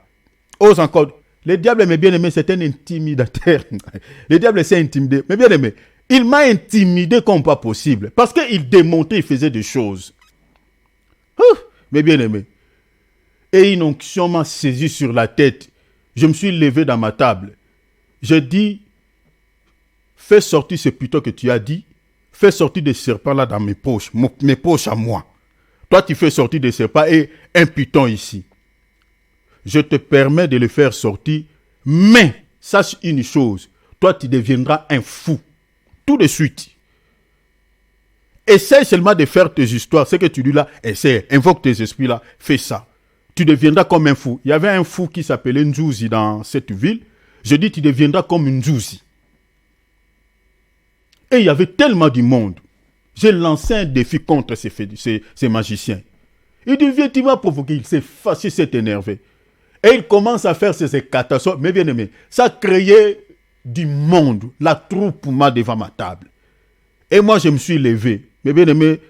Ose encore. Le diable, mes bien-aimés, c'est un intimidateur. Le diable s'est intimidé. Mes bien-aimés, il m'a intimidé comme pas possible. Parce qu'il démontait, il faisait des choses. Mes bien-aimés. Et une onction m'a saisi sur la tête. Je me suis levé dans ma table. J'ai dit, fais sortir ce python que tu as dit. Fais sortir des serpents là dans mes poches. Mes poches à moi. Toi, tu fais sortir des serpents et un python ici. Je te permets de le faire sortir. Mais, sache une chose. Toi, tu deviendras un fou. Tout de suite. Essaye seulement de faire tes histoires. Ce que tu dis là, essaye. Invoque tes esprits là. Fais ça. Tu deviendras comme un fou. Il y avait un fou qui s'appelait Nzouzi dans cette ville. Je dis, tu deviendras comme une Nzouzi. Et il y avait tellement du monde. J'ai lancé un défi contre ces magiciens. Il dit, viens, tu m'as provoqué. Il s'est fâché, s'est énervé. Et il commence à faire ces catastrophes. Mais bien aimé, ça créait du monde. La troupe m'a devant ma table. Et moi, je me suis levé. Mais bien aimé,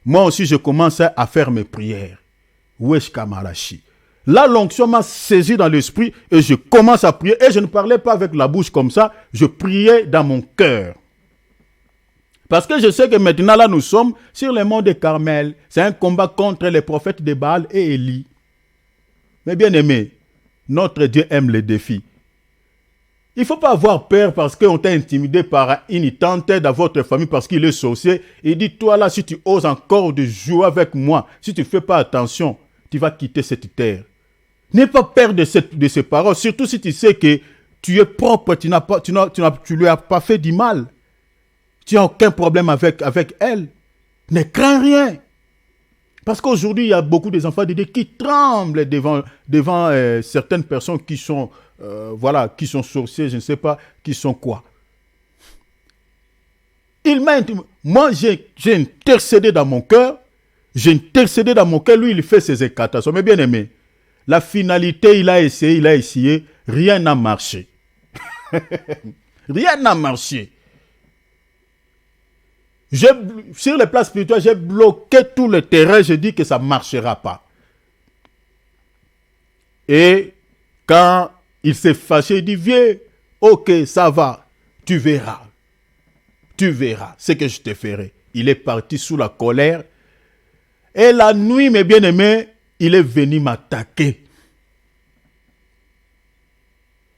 moi aussi, je commençais à faire mes prières. Wesh Kamarashi. Là, l'onction m'a saisi dans l'esprit et je commence à prier. Et je ne parlais pas avec la bouche comme ça. Je priais dans mon cœur. Parce que je sais que maintenant, là, nous sommes sur le mont de Carmel. C'est un combat contre les prophètes de Baal et Élie. Mais bien aimé, notre Dieu aime les défis. Il ne faut pas avoir peur parce qu'on t'a intimidé par une tante de votre famille parce qu'il est sorcier. Il dit, toi là, si tu oses encore de jouer avec moi, si tu ne fais pas attention, tu vas quitter cette terre. N'aie pas peur de ces paroles, surtout si tu sais que tu es propre, tu ne lui as pas fait du mal. Tu n'as aucun problème avec elle. Ne crains rien. Parce qu'aujourd'hui, il y a beaucoup d'enfants de Dieu qui tremblent devant certaines personnes qui sont, qui sont sorciers, je ne sais pas, qui sont quoi. Moi, j'ai intercédé dans mon cœur. Lui, il fait ses éclatations. Mais bien aimé, la finalité, il a essayé, rien n'a marché. Rien n'a marché. Sur les places spirituelles, j'ai bloqué tout le terrain. Je dis que ça ne marchera pas. Et quand il s'est fâché, il dit, viens, ok, ça va, tu verras. Tu verras ce que je te ferai. Il est parti sous la colère. Et la nuit, mes bien-aimés, il est venu m'attaquer.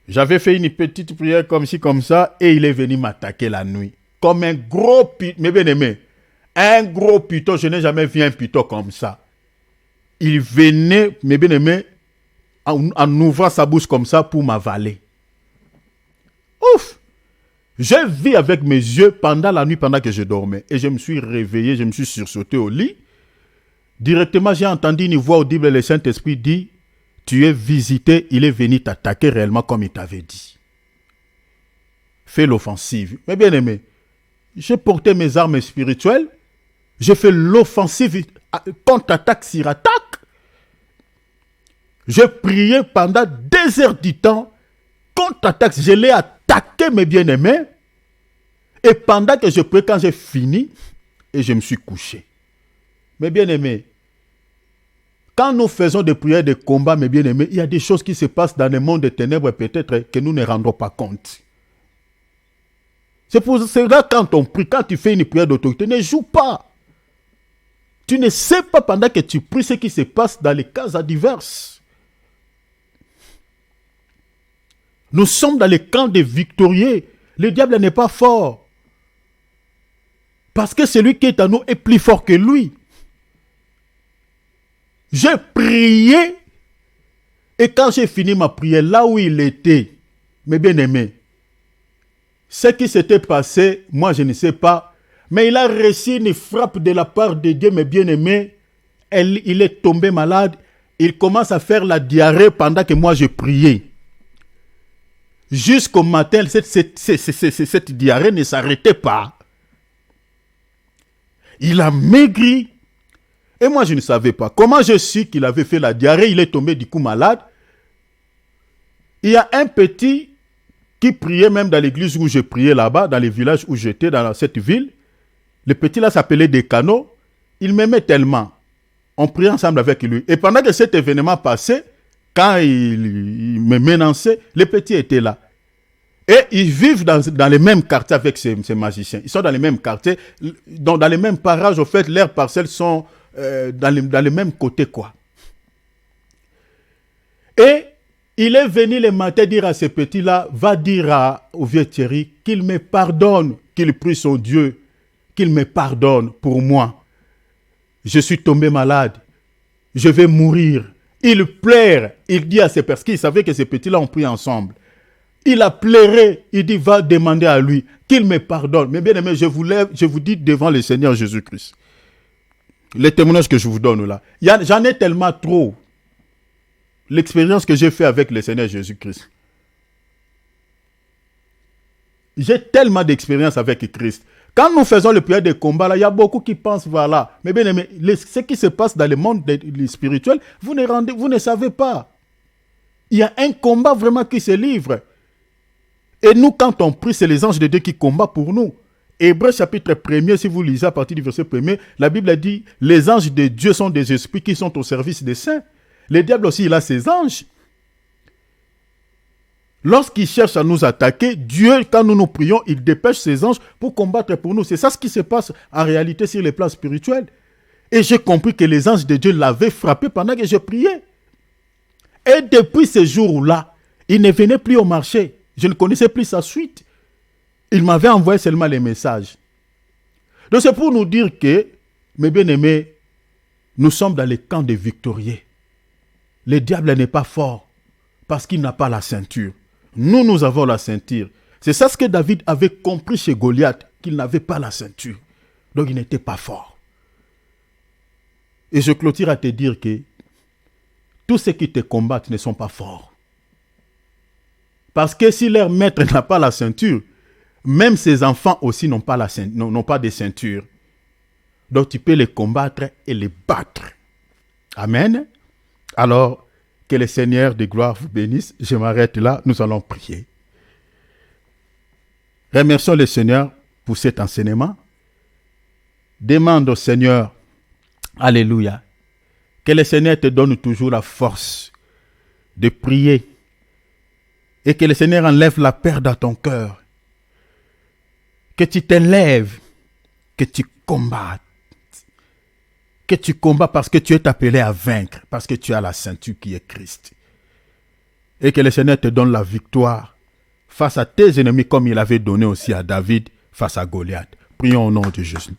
J'avais fait une petite prière comme ci, comme ça, et il est venu m'attaquer la nuit. comme un gros python. Mais bien aimé, un gros python, je n'ai jamais vu un python comme ça. Il venait, mes bien aimé, en ouvrant sa bouche comme ça pour m'avaler. Ouf! J'ai vu avec mes yeux pendant la nuit, pendant que je dormais. Et je me suis réveillé, je me suis sursauté au lit. Directement, j'ai entendu une voix audible et le Saint-Esprit dit, tu es visité, il est venu t'attaquer réellement comme il t'avait dit. Fais l'offensive. Mais bien aimé, j'ai porté mes armes spirituelles, j'ai fait l'offensive contre-attaque sur attaque. J'ai prié pendant 2 heures du temps, contre-attaque, je l'ai attaqué mes bien-aimés. Et pendant que je priais, quand j'ai fini, et je me suis couché. Mes bien-aimés, quand nous faisons des prières, des combats, mes bien-aimés, il y a des choses qui se passent dans le monde des ténèbres peut-être que nous ne rendons pas compte. C'est pour cela quand on prie, quand tu fais une prière d'autorité, ne joue pas. Tu ne sais pas pendant que tu pries ce qui se passe dans les cas diverses. Nous sommes dans le camp des victorieux. Le diable n'est pas fort. Parce que celui qui est en nous est plus fort que lui. J'ai prié. Et quand j'ai fini ma prière, là où il était, mes bien-aimés, ce qui s'était passé, moi je ne sais pas, mais il a reçu une frappe de la part de Dieu, mes bien-aimés. Il est tombé malade. Il commence à faire la diarrhée pendant que moi je priais. Jusqu'au matin, cette diarrhée ne s'arrêtait pas. Il a maigri. Et moi, je ne savais pas. Comment je suis qu'il avait fait la diarrhée, il est tombé du coup malade. Il y a un petit qui priait même dans l'église où je priais là-bas, dans les villages où j'étais, dans cette ville. Le petit là s'appelait Décano. Il m'aimait tellement. On priait ensemble avec lui. Et pendant que cet événement passait, quand il me menaçait, les petits étaient là. Et ils vivent dans les mêmes quartiers avec ces magiciens. Ils sont dans les mêmes quartiers, dans les mêmes parages. Au fait, leurs parcelles sont dans les mêmes côtés, quoi. Et il est venu le matin dire à ces petits-là, va dire au vieux Thierry qu'il me pardonne, qu'il prie son Dieu, qu'il me pardonne pour moi. Je suis tombé malade. Je vais mourir. Il pleure. Il dit à ces personnes, qu'il savait que ces petits-là ont prié ensemble. Il a pleuré. Il dit, va demander à lui qu'il me pardonne. Mais bien aimé, je vous dis devant le Seigneur Jésus-Christ. Les témoignages que je vous donne là. J'en ai tellement trop. L'expérience que j'ai fait avec le Seigneur Jésus-Christ. J'ai tellement d'expérience avec Christ. Quand nous faisons le prière de combat, là, il y a beaucoup qui pensent, voilà. Mais bien aimé, ce qui se passe dans le monde spirituel, vous ne savez pas. Il y a un combat vraiment qui se livre. Et nous, quand on prie, c'est les anges de Dieu qui combattent pour nous. Hébreux chapitre 1er, si vous lisez à partir du verset 1er, la Bible dit, les anges de Dieu sont des esprits qui sont au service des saints. Le diable aussi, il a ses anges. Lorsqu'il cherche à nous attaquer, Dieu, quand nous prions, il dépêche ses anges pour combattre pour nous. C'est ça ce qui se passe en réalité sur les plans spirituels. Et j'ai compris que les anges de Dieu l'avaient frappé pendant que je priais. Et depuis ce jour-là, il ne venait plus au marché. Je ne connaissais plus sa suite. Il m'avait envoyé seulement les messages. Donc c'est pour nous dire que, mes bien-aimés, nous sommes dans le camp des victorieux. Le diable n'est pas fort parce qu'il n'a pas la ceinture. Nous avons la ceinture. C'est ça ce que David avait compris chez Goliath, qu'il n'avait pas la ceinture. Donc il n'était pas fort. Et je clôture à te dire que tous ceux qui te combattent ne sont pas forts. Parce que si leur maître n'a pas la ceinture, même ses enfants aussi n'ont pas de ceinture. Donc tu peux les combattre et les battre. Amen. Alors, que le Seigneur de gloire vous bénisse. Je m'arrête là, nous allons prier. Remercions le Seigneur pour cet enseignement. Demande au Seigneur, alléluia, que le Seigneur te donne toujours la force de prier et que le Seigneur enlève la peur dans ton cœur. Que tu t'élèves, que tu combattes. Que tu combats parce que tu es appelé à vaincre, parce que tu as la ceinture qui est Christ. Et que le Seigneur te donne la victoire face à tes ennemis comme il avait donné aussi à David face à Goliath. Prions au nom de Jésus.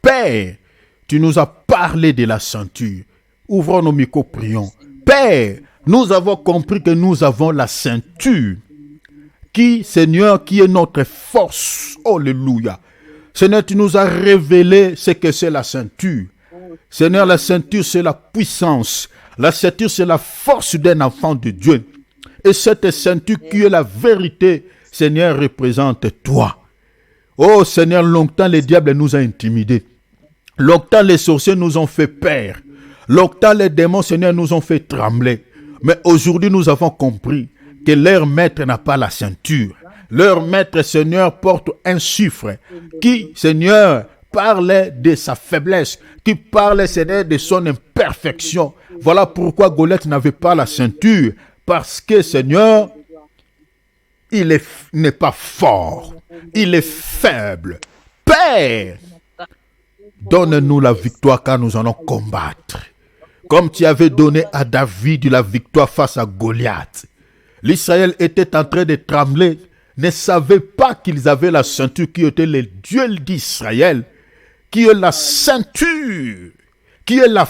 Père, tu nous as parlé de la ceinture. Ouvrons nos micros, prions. Père, nous avons compris que nous avons la ceinture qui, Seigneur, qui est notre force. Alléluia. Seigneur, tu nous as révélé ce que c'est la ceinture. Seigneur, la ceinture, c'est la puissance. La ceinture, c'est la force d'un enfant de Dieu. Et cette ceinture qui est la vérité, Seigneur, représente toi. Oh Seigneur, longtemps les diables nous ont intimidés. Longtemps les sorciers nous ont fait peur. Longtemps les démons, Seigneur, nous ont fait trembler. Mais aujourd'hui, nous avons compris que leur maître n'a pas la ceinture. Leur maître, Seigneur, porte un chiffre qui, Seigneur, parlait de sa faiblesse, qui parlait, Seigneur, de son imperfection. Voilà pourquoi Goliath n'avait pas la ceinture. Parce que, Seigneur, il n'est pas fort. Il est faible. Père, donne-nous la victoire car nous allons combattre. Comme tu avais donné à David la victoire face à Goliath. L'Israël était en train de trembler, ne savait pas qu'ils avaient la ceinture qui était le Dieu d'Israël, qui est la ceinture, qui est la